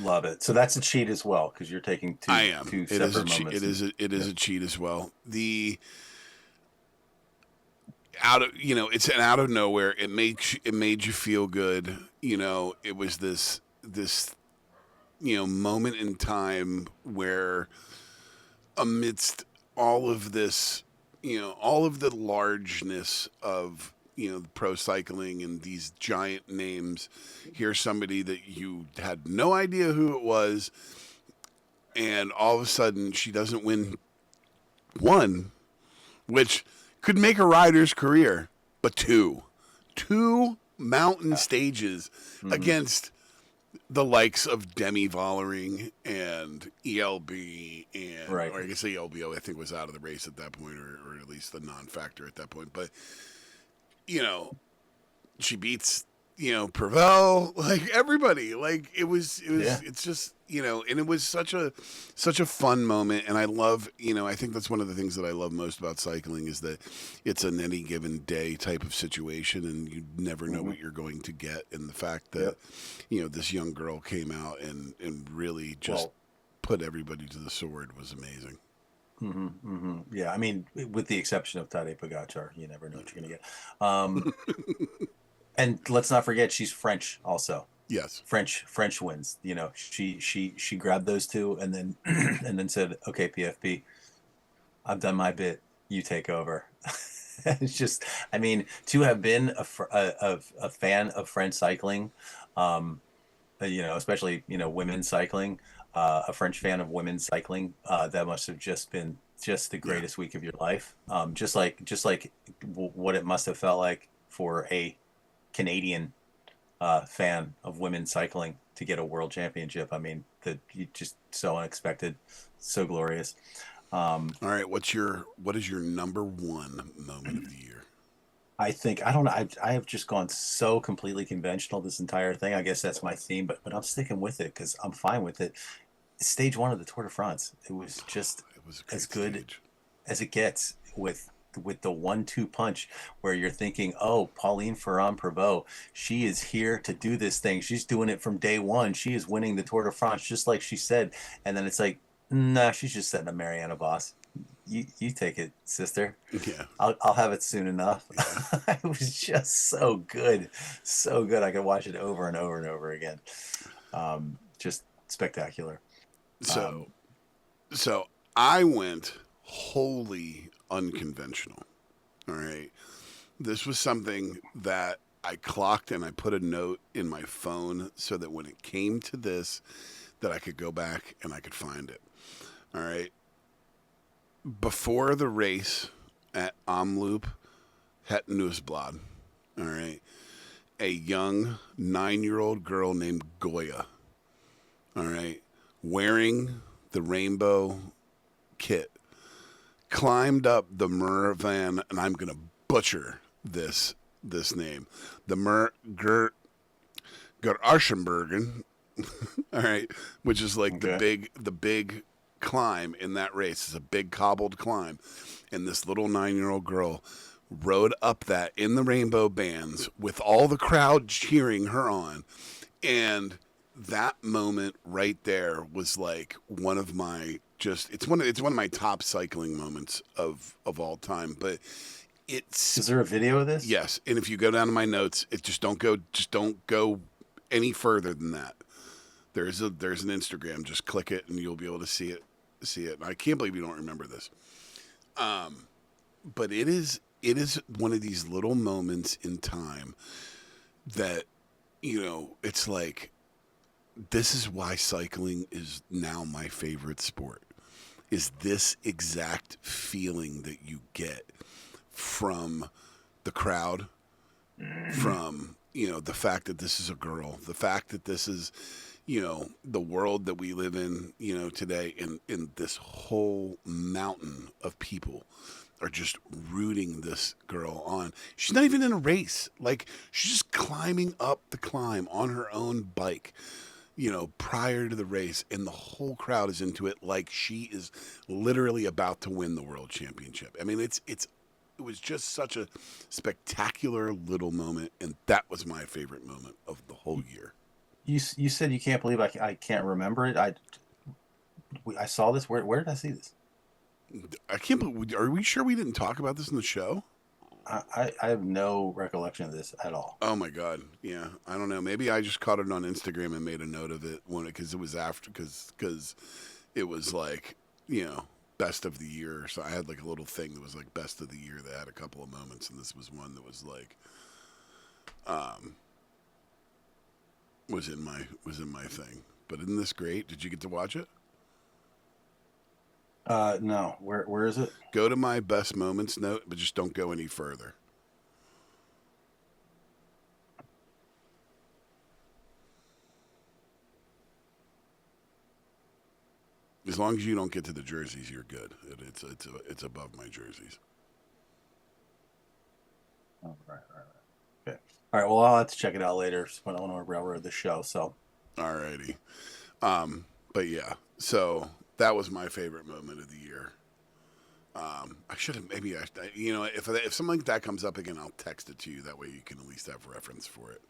C: Love it. So that's a cheat as well, because you're taking
B: I
C: two
B: am.
C: two
B: It is a
C: separate
B: cheat.
C: moments.
B: It is
C: Yeah.
B: a cheat as well. It's an out of nowhere. It made you feel good. It was this moment in time where, amidst all of this, all of the largeness of pro cycling and these giant names, here's somebody that you had no idea who it was, and all of a sudden she doesn't win one, which could make a rider's career, but two mountain stages
C: Mm-hmm.
B: against the likes of Demi Vollering and ELB,
C: Right.
B: or I guess ELB, I think, was out of the race at that point, or at least the non-factor at that point. But you know, she beats Prevel, like everybody. Like
C: Yeah.
B: it's just and it was such a fun moment. And I love, I think that's one of the things that I love most about cycling is that it's an any given day type of situation, and you never know
C: Mm-hmm.
B: what you're going to get. And the fact that
C: Yep.
B: this young girl came out and really just
C: Well.
B: put everybody to the sword was amazing.
C: Mm-hmm, mm-hmm. Yeah, I mean, with the exception of Tadej Pogacar, you never know what you're gonna get. Um, and let's not forget, she's French also.
B: Yes.
C: French wins. She grabbed those two, and then and then said, "Okay, PFP, I've done my bit. You take over." It's just, I mean, to have been a fan of French cycling, um, especially women's cycling, a French fan of women's cycling, that must have just been just the
B: Yeah.
C: greatest week of your life. Just like what it must have felt like for a Canadian fan of women's cycling to get a world championship. I mean, just so unexpected, so glorious. Um,
B: All right. What is your number one moment of the year?
C: I think I don't know. I have just gone so completely conventional this entire thing. I guess that's my theme, but I'm sticking with it because I'm fine with it. Stage one of the Tour de France, it was just
B: It was a
C: as
B: great
C: good
B: stage.
C: as it gets with the 1-2 punch, where you're thinking, oh, Pauline Ferrand-Prévot, she is here to do this thing. She's doing it from day one. She is winning the Tour de France just like she said. And then it's like, nah, she's just setting a Mariana Boss. You take it, sister.
B: Yeah.
C: I'll have it soon enough.
B: Yeah.
C: It was just so good, so good. I could watch it over and over and over again. Just spectacular.
B: So
C: Um,
B: so I went wholly unconventional. All right. This was something that I clocked, and I put a note in my phone so that when it came to this, that I could go back and I could find it. All right. Before the race, at Omloop Het Nieuwsblad. All right. A young 9-year-old girl named Goya. All right. Wearing the rainbow kit. Climbed up the Mervan, and I'm going to butcher this name. The Gerarschenbergen, all right, which is like the big climb in that race. It's a big cobbled climb, and this little 9-year-old girl rode up that in the rainbow bands with all the crowd cheering her on, and that moment right there was like one of my it's one of my top cycling moments of all time. But
C: is there a video of this?
B: Yes, and if you go down to my notes, just don't go any further than that. There's an Instagram. Just click it, and you'll be able to see it. And I can't believe you don't remember this. But it is one of these little moments in time that, it's like, this is why cycling is now my favorite sport. Is this exact feeling that you get from the crowd, from the fact that this is a girl, the fact that this is the world that we live in today, and this whole mountain of people are just rooting this girl on. She's not even in a race. Like, she's just climbing up the climb on her own bike, prior to the race, and the whole crowd is into it like she is literally about to win the world championship. I mean, it was just such a spectacular little moment, and that was my favorite moment of the whole year.
C: You said you can't believe I can't remember it. I saw this. Where did I see this?
B: I can't believe. Are we sure we didn't talk about this in the show?
C: I have no recollection of this at all.
B: Oh my god, yeah. I don't know. Maybe I just caught it on Instagram and made a note of it because it was after because it was like best of the year. So I had like a little thing that was like best of the year that had a couple of moments, and this was one that was like was in my thing. But isn't this great? Did you get to watch it?
C: No. Where is it?
B: Go to my best moments note, but just don't go any further. As long as you don't get to the jerseys, you're good. It's above my jerseys.
C: Oh, right. Okay. All right. Well, I'll have to check it out later when I want to railroad the show. So.
B: Alrighty. But yeah. So that was my favorite moment of the year. I should have if something like that comes up again, I'll text it to you. That way you can at least have reference for it.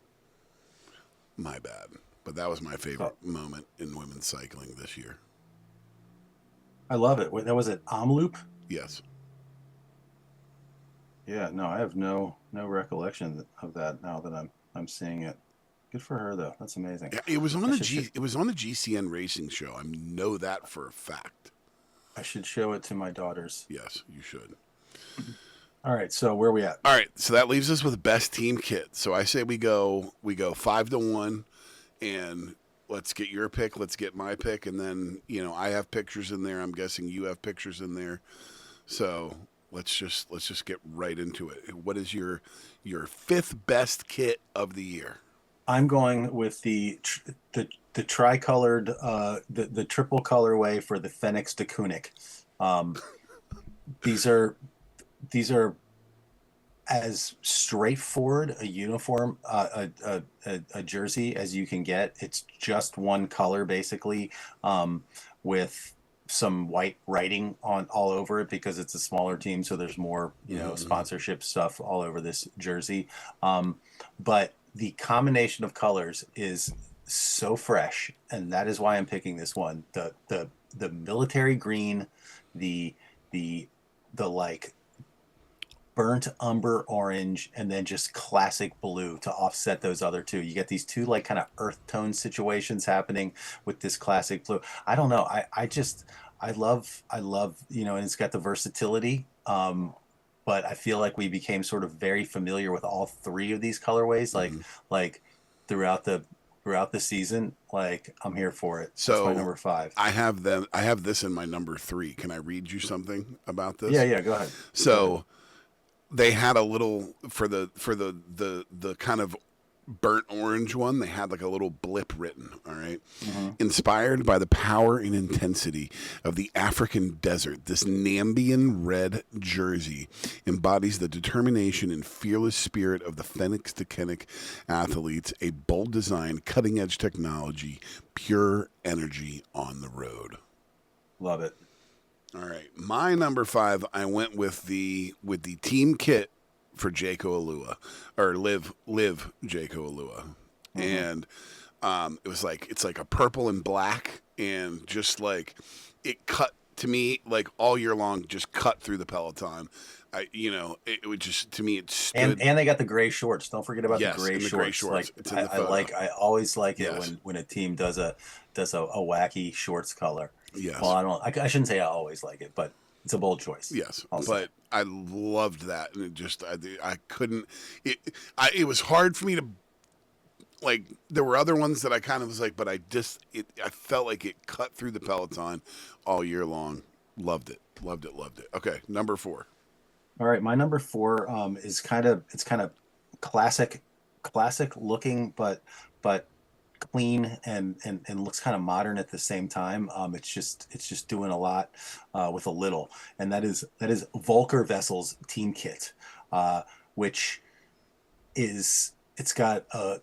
B: My bad. But that was my favorite moment in women's cycling this year.
C: I love it. That was it. Omloop?
B: Yes.
C: Yeah. No, I have no recollection of that now that I'm seeing it. Good for her though. That's amazing.
B: Yeah, it was on the GCN Racing Show. I know that for a fact.
C: I should show it to my daughters.
B: Yes, you should.
C: All right, so where are we at?
B: All right, so that leaves us with best team kit. So I say we go 5-1, and let's get your pick, let's get my pick, and then I have pictures in there. I'm guessing you have pictures in there. So let's just get right into it. What is your fifth best kit of the year?
C: I'm going with the tricolored, the triple colorway for the Phoenix de Koonik. These are as straightforward a uniform, a jersey as you can get. It's just one color basically, with some white writing all over it because it's a smaller team, so there's more sponsorship stuff all over this jersey. But the combination of colors is so fresh, and that is why I'm picking this one. The military green, the like burnt umber orange, and then just classic blue to offset those other two. You get these two like kind of earth tone situations happening with this classic blue. I don't know. I love, and it's got the versatility. But I feel like we became sort of very familiar with all three of these colorways, like throughout the throughout the season, like I'm here for it.
B: So
C: that's my number 5.
B: I have them. I have this in my number 3. Can I read you something about this?
C: Yeah, go ahead.
B: So they had a little for the kind of burnt orange one. They had like a little blip written. All right. Inspired by the power and intensity of the African desert, this Nambian red jersey embodies the determination and fearless spirit of the Phoenix Decanic athletes. A bold design, cutting edge technology, pure energy on the road.
C: Love it.
B: All right, my number 5. I went with the team kit for Jayco Alua, or live Jayco Alua, and it was like it's like a purple and black, and just like it cut to me like all year long, just cut through the Peloton. It would just, to me, it stood.
C: And they got the gray shorts. Don't forget about
B: Yes,
C: the gray
B: and the
C: shorts.
B: gray shorts.
C: Like
B: It's in the photo.
C: I always like it
B: Yes.
C: when a team does a wacky shorts color.
B: Yes.
C: Well, I shouldn't say I always like it, but it's a bold choice.
B: Yes,
C: I'll say.
B: but I loved that, and it just I couldn't. It was hard for me to, like. There were other ones that I kind of was like, but I felt like it cut through the Peloton all year long. Loved it. Okay, number 4.
C: All right, my number 4 is kind of classic looking, but clean and looks kind of modern at the same time. It's just doing a lot with a little, and that is Volker Vessel's team kit, which it's got a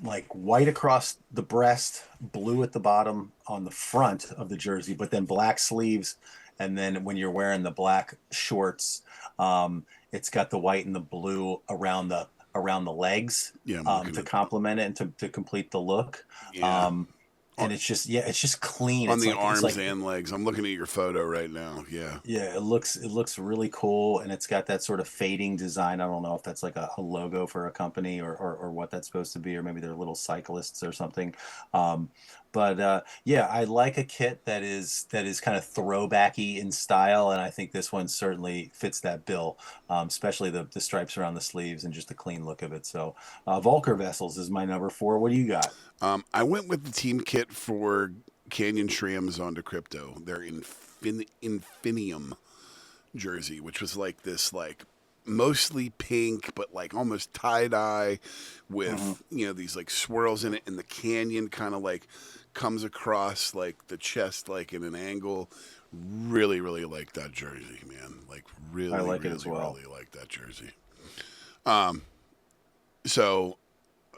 C: like white across the breast, blue at the bottom on the front of the jersey, but then black sleeves, and then when you're wearing the black shorts, it's got the white and the blue around the legs, to complement it and to complete the look.
B: Yeah.
C: And it's just clean
B: On
C: it's
B: the
C: like,
B: arms
C: it's like,
B: and legs. I'm looking at your photo right now. Yeah.
C: yeah, it looks really cool, and it's got that sort of fading design. I don't know if that's like a logo for a company or what that's supposed to be, or maybe they're little cyclists or something. But I like a kit that is kind of throwbacky in style, and I think this one certainly fits that bill, especially the stripes around the sleeves and just the clean look of it. So Volker Vessels is my number 4. What do you got?
B: I went with the team kit for Canyon Shram's on to Crypto. Their Infinium jersey, which was like this, like mostly pink, but like almost tie-dye with, these like swirls in it. And the canyon kind of like comes across like the chest, like in an angle. Really, really like that jersey, man. Like really,
C: I like it
B: really,
C: as well.
B: really like that jersey. So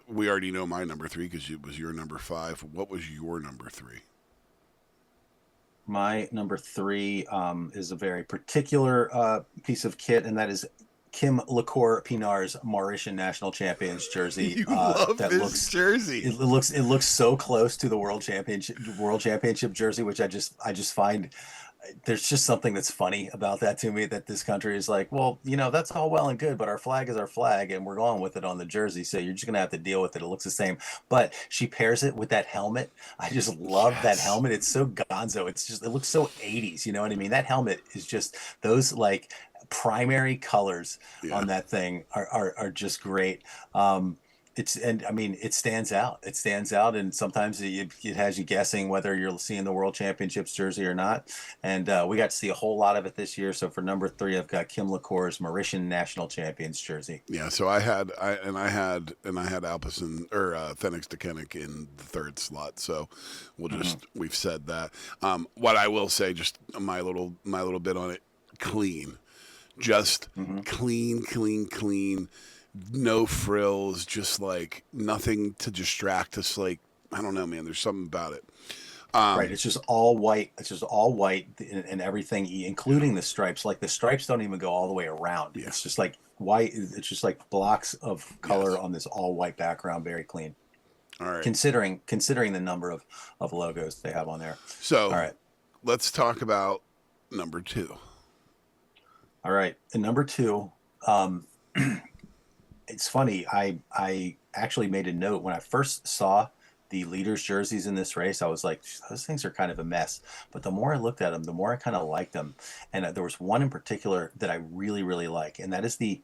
B: we already know my number 3 because it was your number 5. What was your number 3?
C: My number 3 is a very particular piece of kit, and that is Kim Lacour Pinard's Mauritian National Champions jersey.
B: You love
C: that
B: this jersey.
C: It looks so close to the World Championship jersey, which I just find there's just something that's funny about that to me, that this country is like, well, that's all well and good, but our flag is our flag, and we're going with it on the jersey, so you're just gonna have to deal with it. It looks the same, but she pairs it with that helmet. I just love that helmet. It's so gonzo. It looks so 80s. You know what I mean? That helmet is just those like primary colors on that thing are just great. It stands out. It stands out, and sometimes it has you guessing whether you're seeing the World Championships jersey or not. And we got to see a whole lot of it this year. So for number 3, I've got Kim Lacour's Mauritian National Champions jersey.
B: Yeah, so I had Alpecin or Phoenix Decanic in the 3rd slot. So we've said that. What I will say, just my little bit on it, clean, just clean. No frills, just like nothing to distract us. Like, I don't know, man. There's something about it.
C: Right. It's just all white. And everything, including the stripes. Like the stripes don't even go all the way around. Yeah. It's just like white. It's just like blocks of color on this all white background. Very clean.
B: All right.
C: Considering the number of logos they have on there.
B: So,
C: all right.
B: Let's talk about number 2.
C: All right. And number 2, it's funny. I actually made a note when I first saw the leaders' jerseys in this race. I was like, those things are kind of a mess. But the more I looked at them, the more I kind of liked them. And there was one in particular that I really, really like, and that is the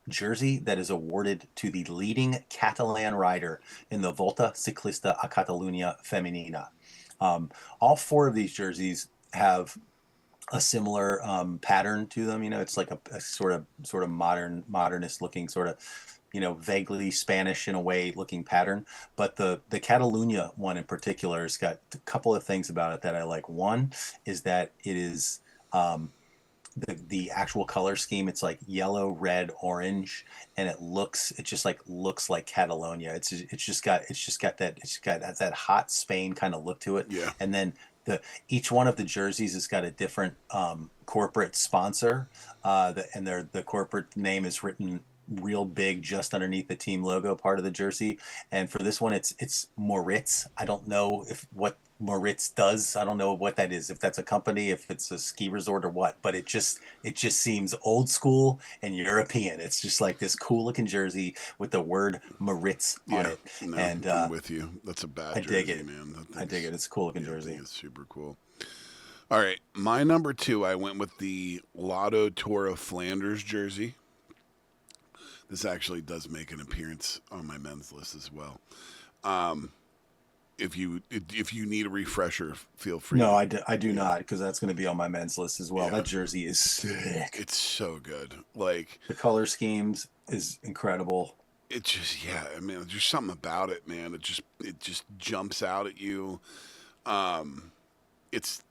C: jersey that is awarded to the leading Catalan rider in the Volta Ciclista a Catalunya Femenina. All four of these jerseys have a similar pattern to them. It's like a sort of modernist looking sort of, vaguely Spanish in a way looking pattern. But the Catalunya one in particular has got a couple of things about it that I like. One is that it is the actual color scheme. It's like yellow, red, orange, and it just like looks like Catalonia. It's just got that hot Spain kind of look to it.
B: Yeah.
C: And then each one of the jerseys has got a different corporate sponsor, and the corporate name is written real big just underneath the team logo part of the jersey. And for this one, it's Moritz. I don't know if what Moritz does. I don't know what that is. If that's a company, if it's a ski resort or what. But it just seems old school and European. It's just like this cool looking jersey with the word Moritz on it.
B: No,
C: And
B: I'm with you. That's a bad jersey,
C: dig it.
B: man.
C: I dig it. It's a cool looking jersey.
B: It's super cool. All right, my number 2, I went with the Lotto Tour of Flanders jersey. This actually does make an appearance on my men's list as well. If you need a refresher, feel free.
C: No, I do not, because that's going to be on my men's list as well.
B: Yeah.
C: That jersey is sick.
B: It's so good. Like,
C: The color schemes is incredible.
B: it just, yeah, I mean, there's something about it, man. It just jumps out at you. It's,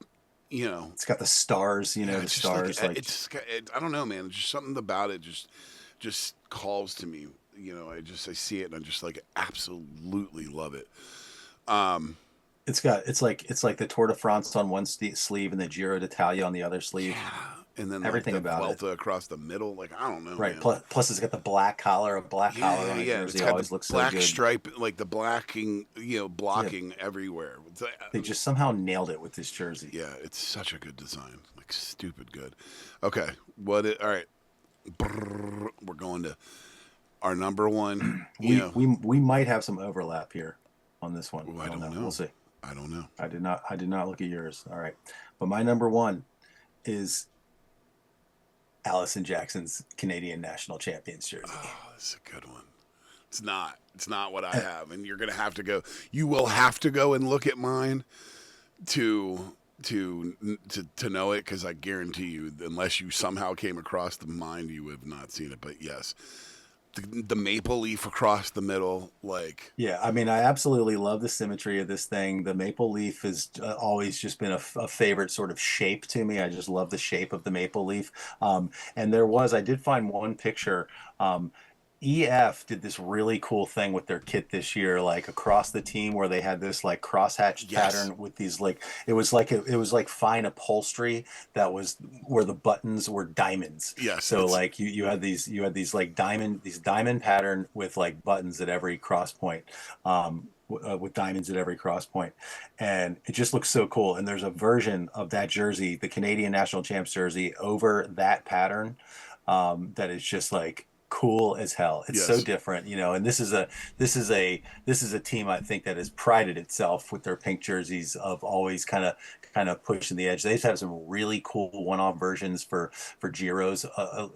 C: It's got the stars, the
B: it's just
C: stars. Like,
B: I don't know, man. It's just something about it just calls to me. I see it and I just like absolutely love it.
C: it's like the Tour de France on one sleeve and the Giro d'Italia on the other sleeve.
B: Yeah. And then
C: Everything
B: like the
C: about
B: Vuelta across the middle, like I don't know,
C: Right.
B: man.
C: Plus, it's got the black collar. A black collar on a
B: It's
C: jersey
B: got
C: always
B: the
C: looks
B: black
C: so good.
B: stripe, like the blacking, blocking everywhere.
C: They just somehow nailed it with this jersey.
B: Yeah, it's such a good design, like stupid good. Okay, all right, we're going to our number one.
C: We might have some overlap here on this one.
B: I don't know.
C: We'll see.
B: I don't know.
C: I did not look at yours. All right, but my number one is Allison Jackson's Canadian National Champions jersey.
B: Oh, that's a good one. It's not what I have, and you're gonna have to go. You will have to go and look at mine to know it, because I guarantee you, unless you somehow came across mine, you have not seen it. But yes, the maple leaf across the middle, like
C: Yeah, I mean, I absolutely love the symmetry of this thing. The maple leaf has always just been a favorite sort of shape to me. I just love the shape of the maple leaf. And I did find one picture. EF did this really cool thing with their kit this year, like across the team, where they had this like crosshatched pattern with these it was like fine upholstery that was where the buttons were diamonds.
B: Yes.
C: So like you had these like diamond pattern with like buttons at every cross point. With diamonds at every cross point, and it just looks so cool. And there's a version of that jersey, the Canadian National Champs jersey, over that pattern, that is just like cool as hell. It's so different, and this is a team, I think, that has prided itself with their pink jerseys of always kind of pushing the edge. They've had some really cool one-off versions for Giros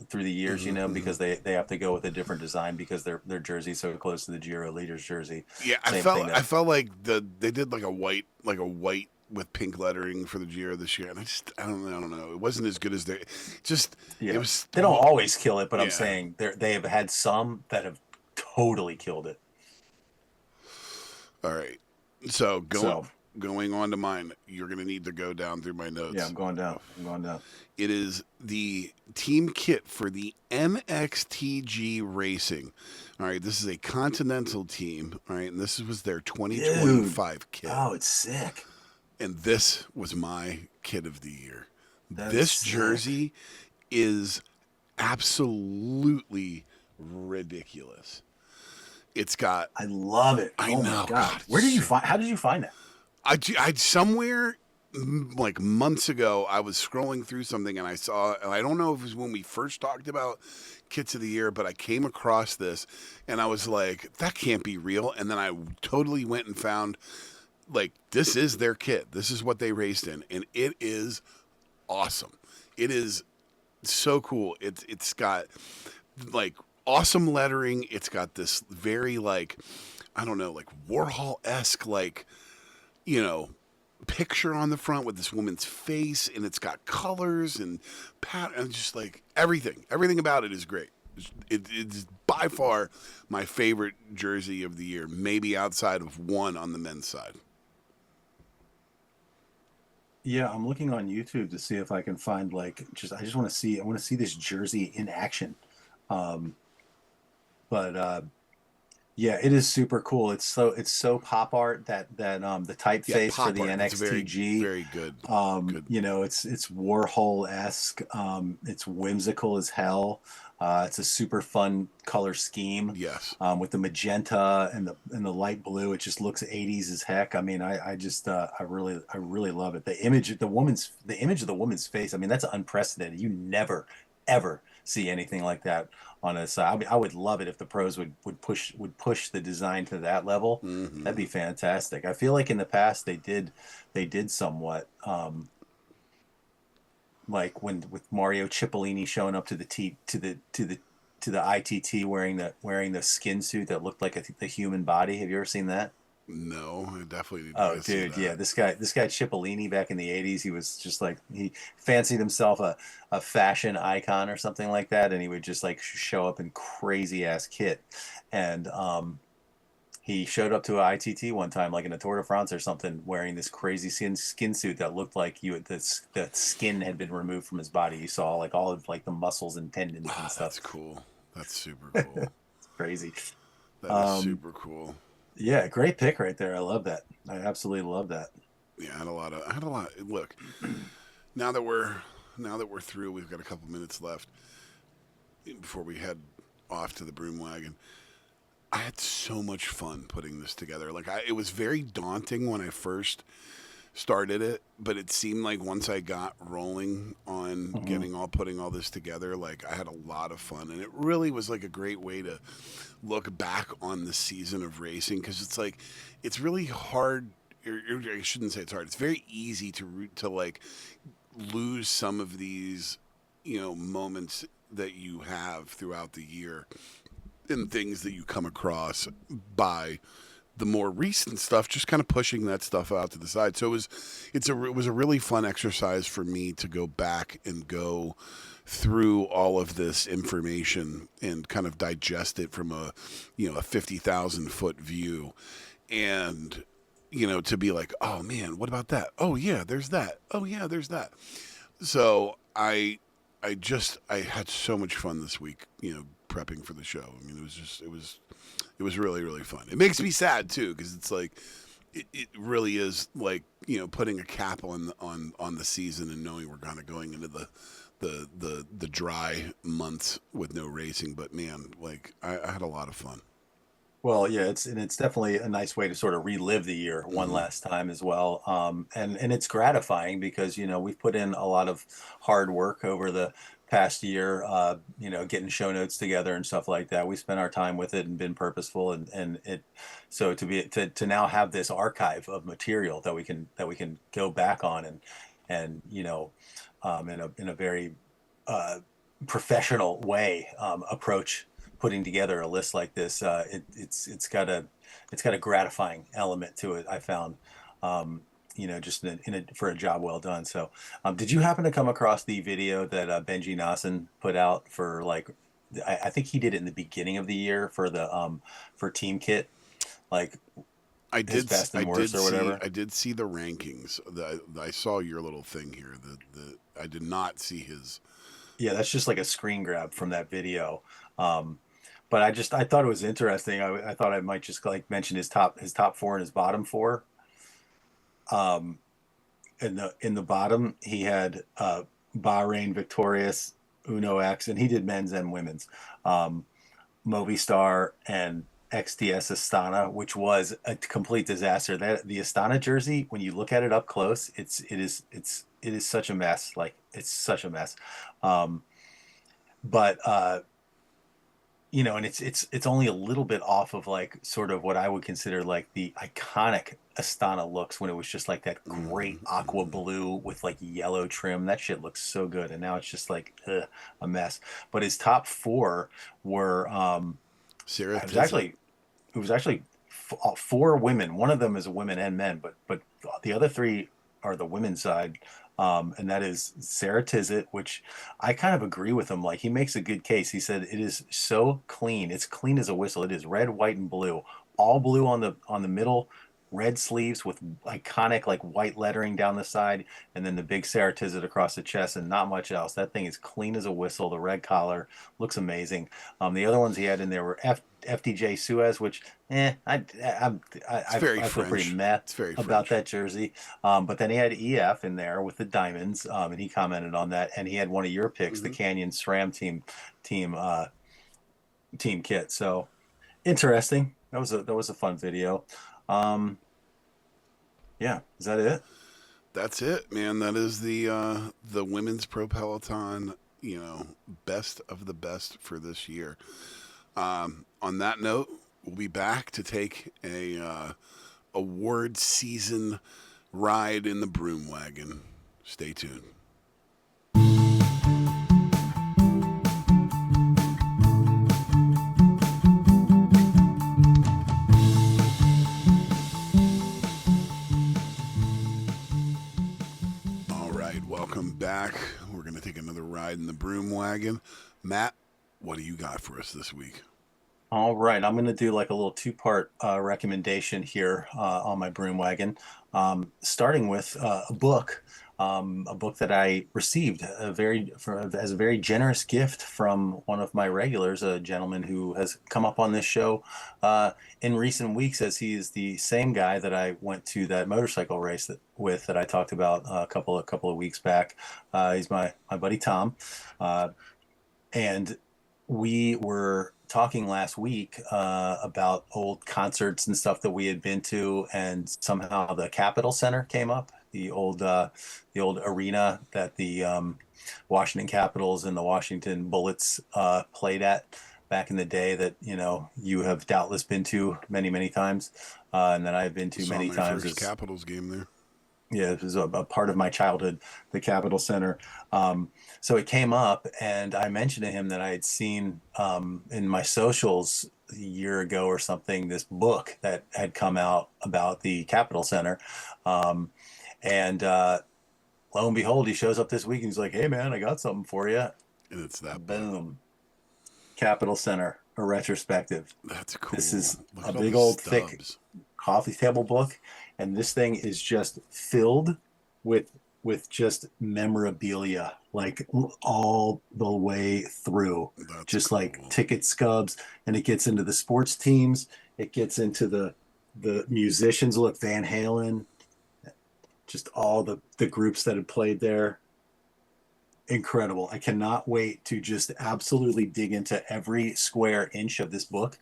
C: through the years, because they have to go with a different design because their jersey's so close to the Giro leaders jersey.
B: Yeah, I felt like they did like a white with pink lettering for the Giro this year, and I don't know. It wasn't as good as it was.
C: They don't always kill it, but I'm saying they have had some that have totally killed it.
B: All right, so going on to mine, you're going to need to go down through my notes.
C: Yeah, I'm going down.
B: It is the team kit for the MXTG Racing. All right, this is a Continental team. All right, and this was their 2025 kit.
C: Oh, it's sick.
B: And this was my kit of the year.
C: That's
B: this
C: sick.
B: jersey is absolutely ridiculous. It's got.
C: I love it.
B: I
C: oh
B: know.
C: My God. Where did you find? How did you find that?
B: I'd somewhere like months ago, I was scrolling through something and I saw. I don't know if it was when we first talked about kits of the year, but I came across this and I was like, that can't be real. And then I totally went and found. Like, this is their kit. This is what they raced in, and it is awesome. It is so cool. It's got like awesome lettering. It's got this very like, I don't know, like Warhol-esque, like, you know, picture on the front with this woman's face, and it's got colors and pattern, just like everything about it is great. It's by far my favorite jersey of the year, maybe outside of one on the men's side.
C: Yeah, I'm looking on YouTube to see if I can find like I just want to see this jersey in action. Um, but yeah, it is super cool. It's so pop art that the
B: Yeah,
C: typeface for
B: pop
C: the
B: art. It's very
C: NXTG.
B: very good. Good.
C: You know, it's Warhol-esque. It's whimsical as hell. It's a super fun color scheme.
B: Yes.
C: With the magenta and the light blue. It just looks 80s as heck. I mean, I really love it. The image of the woman's face. I mean, that's unprecedented. You never ever see anything like that on a side. I mean, I would love it if the pros would push the design to that level. That'd be fantastic. I feel like in the past they did somewhat, like when with Mario Cipollini showing up to the ITT wearing the skin suit that looked like the human body. Have you ever seen that?
B: No, I definitely need
C: Oh,
B: to see
C: dude, yeah,
B: that.
C: this guy Cipollini back in the '80s, he was just like he fancied himself a fashion icon or something like that, and he would just like show up in crazy ass kit, and he showed up to a ITT one time, like in a Tour de France or something, wearing this crazy skin suit that looked like the skin had been removed from his body. You saw like all of like the muscles and tendons and
B: Ah,
C: stuff.
B: that's cool. That's super cool.
C: It's crazy.
B: That is
C: Um,
B: super cool.
C: yeah, great pick right there. I love that. I absolutely love that.
B: Yeah, I had a lot. Look, now that we're now that we're through, we've got a couple minutes left before we head off to the Broom Wagon. I had so much fun putting this together. It was very daunting when I first started it, but it seemed like once I got rolling on
C: Hmm.
B: getting all putting all this together, like I had a lot of fun, and it really was like a great way to look back on the season of racing because it's like it's really hard. I shouldn't say it's hard. It's very easy to like lose some of these, moments that you have throughout the year and things that you come across by the more recent stuff, just kind of pushing that stuff out to the side. So it was a really fun exercise for me to go back and go through all of this information and kind of digest it from a 50,000 foot view, and to be like, oh man, what about that? Oh yeah, there's that. Oh yeah, there's that. So I had so much fun this week, prepping for the show. I mean, it was really, really fun. It makes me sad too, because it's like, it really is like, putting a cap on the season and knowing we're kind of going into the dry months with no racing. But man, like I had a lot of fun.
C: Well, yeah, it's definitely a nice way to sort of relive the year one
B: Hmm.
C: last time as well. And it's gratifying because we've put in a lot of hard work over the past year. Getting show notes together and stuff like that. We spent our time with it and been purposeful, and it so to now have this archive of material that we can go back on and in a very uh, professional way approach putting together a list like this. It's got a gratifying element to it. I found, just for a job well done. So, did you happen to come across the video that Benji Nassen put out for like? I think he did it in the beginning of the year for the for Team Kit, like his best and worst or whatever.
B: I did see the rankings. I saw your little thing here. The I did not see his.
C: Yeah, that's just like a screen grab from that video. Um, but I thought it was interesting. I thought I might just like mention his top four and his bottom four. Um, in the bottom, he had Bahrain Victorious, Uno X, and he did men's and women's. Um, Movistar and XDS Astana, which was a complete disaster. That the Astana jersey, when you look at it up close, it is such a mess. Like it's such a mess. Um, but and it's only a little bit off of like sort of what I would consider like the iconic Astana looks when it was just like that great aqua blue with like yellow trim. That shit looks so good, and now it's just like a mess. But his top four were
B: Sarah
C: it was
B: Tizet.
C: actually four women. One of them is a women and men, but the other three are the women's side. And that is Sarah Tizet, which I kind of agree with him. Like he makes a good case. He said it is so clean. It's clean as a whistle. It is red, white, and blue. All blue on the middle, red sleeves with iconic like white lettering down the side, and then the big Sarah Tizet across the chest, and not much else. That thing is clean as a whistle. The red collar looks amazing. The other ones he had in there were FDJ Suez, which
B: It's very
C: I feel pretty
B: French.
C: meh
B: It's very
C: about
B: French.
C: that jersey. But then he had EF in there with the diamonds, and he commented on that. And he had one of your picks, the
B: Hmm.
C: Canyon SRAM team team kit. So interesting. That was a fun video. Um, yeah, is that it?
B: That's it, man. That is the women's pro peloton. Best of the best for this year. On that note, we'll be back to take a award season ride in the Broom Wagon. Stay tuned. All right, welcome back. We're going to take another ride in the Broom Wagon. Matt, what do you got for us this week?
C: All right, I'm going to do like a little two-part recommendation here on my broom wagon, starting with a book that I received as a very generous gift from one of my regulars, a gentleman who has come up on this show in recent weeks, as he is the same guy that I went to that motorcycle race that I talked about a couple of weeks back. He's my buddy Tom. And we were talking last week about old concerts and stuff that we had been to, and somehow the Capitol Center came up, the old arena that the Washington Capitals and the Washington Bullets played at back in the day. That you have doubtless been to many times, and that I've been to
B: Saw
C: many
B: my
C: times.
B: first
C: As
B: Capitals game there.
C: Yeah, it was a part of my childhood, the Capitol Center. So it came up, and I mentioned to him that I had seen in my socials a year ago or something this book that had come out about the Capitol Center. Um, and lo and behold, he shows up this week and he's like, "Hey, man, I got something for you."
B: And it's that book.
C: Boom. Capitol Center, a retrospective.
B: That's
C: This
B: cool.
C: is
B: Look
C: a
B: at all the
C: big old thick
B: stubs.
C: coffee table book, and this thing is just filled with just memorabilia, like all the way through,
B: That's
C: just like
B: cool.
C: ticket stubs. And it gets into the sports teams, it gets into the musicians. Look, Van Halen, just all the groups that had played there. Incredible. I cannot wait to just absolutely dig into every square inch of this book.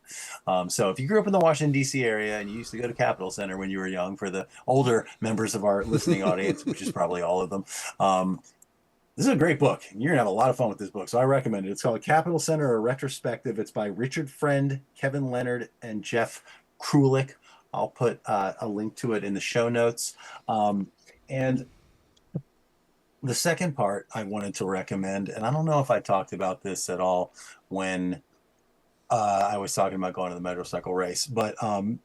C: So if you grew up in the Washington, D.C. area and you used to go to Capitol Center when you were young, for the older members of our listening audience, which is probably all of them, this is a great book. You're going to have a lot of fun with this book. So I recommend it. It's called Capitol Center, a Retrospective. It's by Richard Friend, Kevin Leonard, and Jeff Krulik. I'll put a link to it in the show notes. And the second part I wanted to recommend, and I don't know if I talked about this at all when I was talking about going to the motorcycle race, but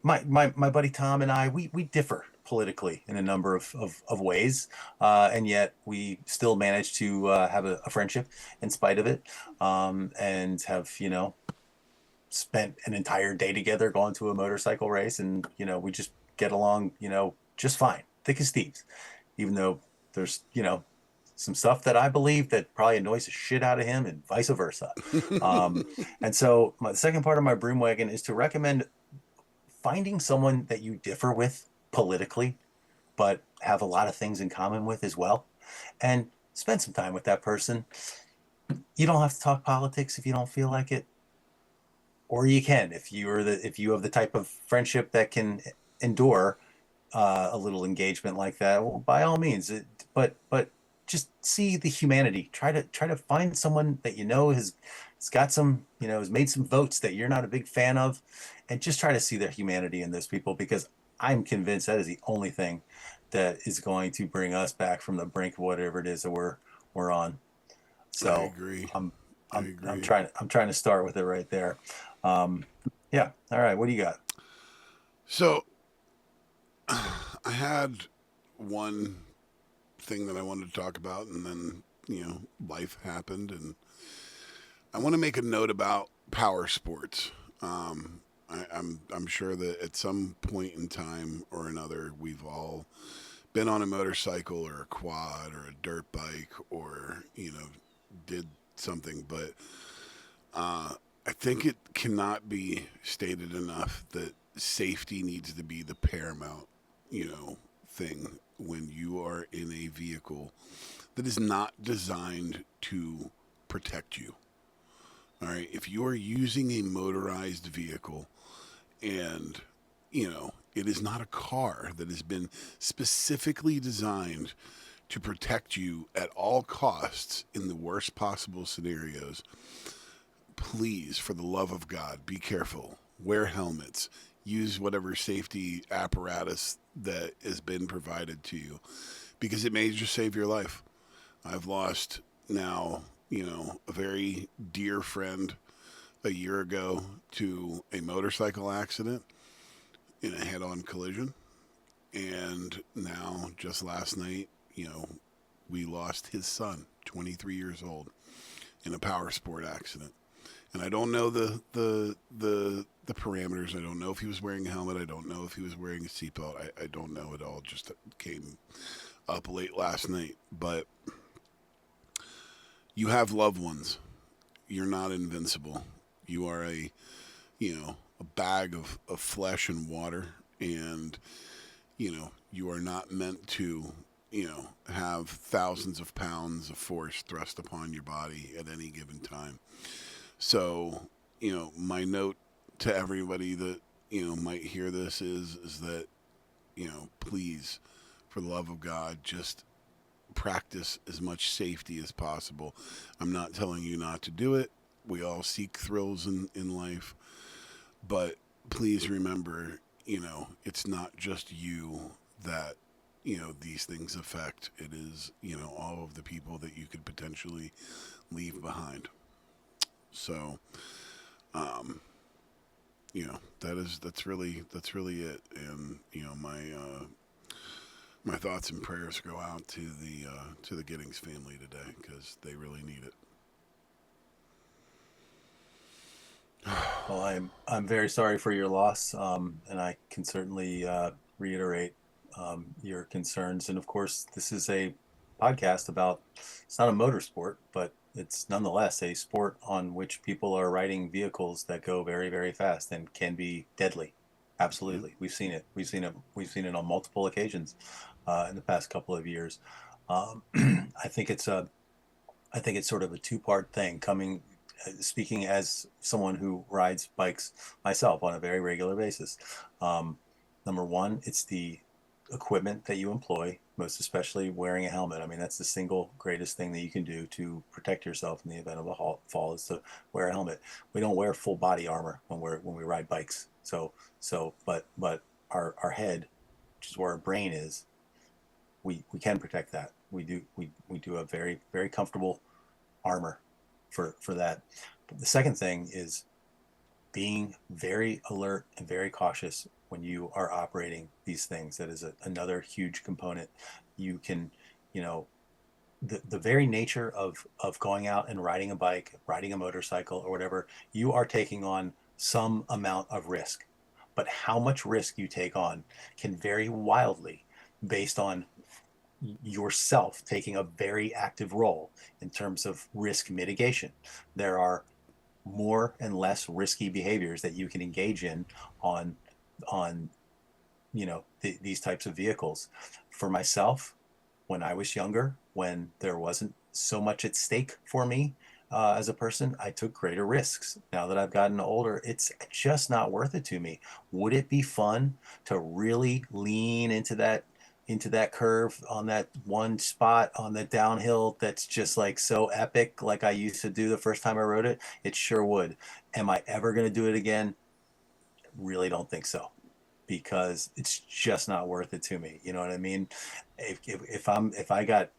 C: my buddy Tom and I, we differ politically in a number of ways, and yet we still manage to have a friendship in spite of it, and have, spent an entire day together going to a motorcycle race, and, we just get along, just fine, thick as thieves, even though there's, some stuff that I believe that probably annoys the shit out of him, and vice versa. Um, and so the second part of my broom wagon is to recommend finding someone that you differ with politically, but have a lot of things in common with as well, and spend some time with that person. You don't have to talk politics if you don't feel like it, or you can if you have the type of friendship that can endure a little engagement like that. Well, by all means, but just see the humanity. Try to find someone that has it's got some, it's made some votes that you're not a big fan of, and just try to see the humanity in those people, because I'm convinced that is the only thing that is going to bring us back from the brink of whatever it is that we're on.
B: I
C: So
B: agree.
C: I'm
B: I
C: I'm
B: agree.
C: trying to start with it right there. Um, yeah. All right. What do you got?
B: So I had one thing that I wanted to talk about, and then life happened, and I want to make a note about power sports. I'm sure that at some point in time or another, we've all been on a motorcycle or a quad or a dirt bike, or did something, but I think it cannot be stated enough that safety needs to be the paramount, thing when you are in a vehicle that is not designed to protect you. All right. If you are using a motorized vehicle and, it is not a car that has been specifically designed to protect you at all costs in the worst possible scenarios, please, for the love of God, be careful. Wear helmets. Use whatever safety apparatus that has been provided to you, because it may just save your life. I've lost now, a very dear friend a year ago to a motorcycle accident in a head on collision. And now, just last night, we lost his son, 23 years old, in a power sport accident. And I don't know the parameters. I don't know if he was wearing a helmet. I don't know if he was wearing a seatbelt. I don't know. It all just came up late last night. But you have loved ones. You're not invincible. You are a bag of flesh and water, and you are not meant to have thousands of pounds of force thrust upon your body at any given time. So, my note to everybody that, might hear this is that, please, for the love of God, just practice as much safety as possible. I'm not telling you not to do it. We all seek thrills in life. But please remember, it's not just you that, these things affect. It is, all of the people that you could potentially leave behind. So, um, that's really it. And my thoughts and prayers go out to the Giddings family today, because they really need it.
C: Well, I'm very sorry for your loss, and I can certainly reiterate your concerns. And of course, this is a podcast about, it's not a motorsport, but it's nonetheless a sport on which people are riding vehicles that go very, very fast and can be deadly.
B: Yeah.
C: Absolutely, we've seen it. We've seen it on multiple occasions in the past couple of years. I think it's sort of a two-part thing coming. Speaking as someone who rides bikes myself on a very regular basis, number one, it's the equipment that you employ, most especially wearing a helmet. I mean, that's the single greatest thing that you can do to protect yourself in the event of a fall, is to wear a helmet. We don't wear full body armor when we ride bikes. But our head, which is where our brain is, we can protect that. We do a very, very comfortable armor for that. But the second thing is being very alert and very cautious when you are operating these things. That is another huge component. You can, you know, the very nature of going out and riding a bike, riding a motorcycle or whatever, you are taking on some amount of risk. But how much risk you take on can vary wildly based on yourself taking a very active role in terms of risk mitigation. There are more and less risky behaviors that you can engage in on on these types of vehicles. For myself, when I was younger, when there wasn't so much at stake for me as a person, I took greater risks. Now that I've gotten older, it's just not worth it to me. Would it be fun to really lean into that into that curve on that one spot on the downhill that's just like so epic, like I used to do the first time I rode it, it sure would. Am I ever going to do it again? Really don't think so, because it's just not worth it to me. You know what I mean? If I got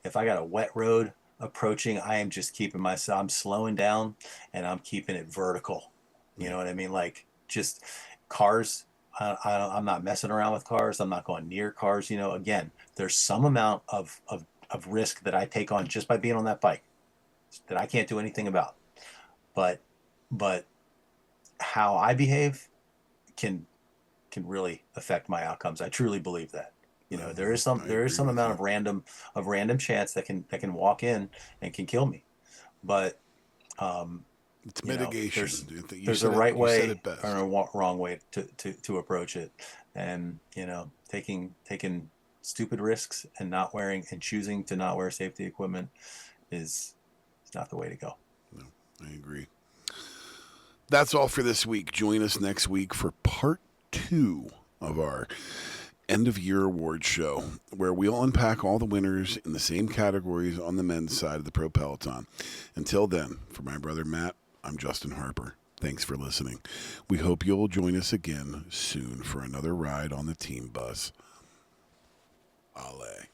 C: a wet road approaching, I am just keeping myself, I'm slowing down and I'm keeping it vertical. You know what I mean? Like, just cars, I'm not messing around with cars. I'm not going near cars. You know, again, there's some amount of risk that I take on just by being on that bike that I can't do anything about. But how I behave can really affect my outcomes. I truly believe that. You know, there is some amount of random chance that can walk in and can kill me. But
B: it's mitigation.
C: There's a right way and a wrong way to approach it. And, you know, taking stupid risks and not wearing and choosing to not wear safety equipment is not the way to go.
B: No, I agree. That's all for this week. Join us next week for part 2 of our end of year awards show, where we'll unpack all the winners in the same categories on the men's side of the Pro Peloton. Until then, for my brother Matt, I'm Justin Harper. Thanks for listening. We hope you'll join us again soon for another ride on the team bus. Ale.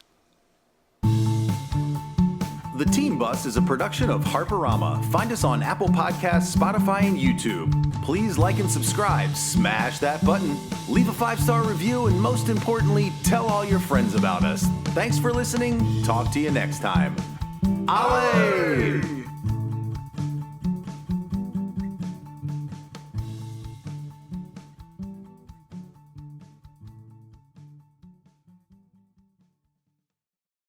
A: The Team Bus is a production of Harperama. Find us on Apple Podcasts, Spotify, and YouTube. Please like and subscribe, smash that button, leave a 5-star review, and most importantly, tell all your friends about us. Thanks for listening. Talk to you next time. Ale!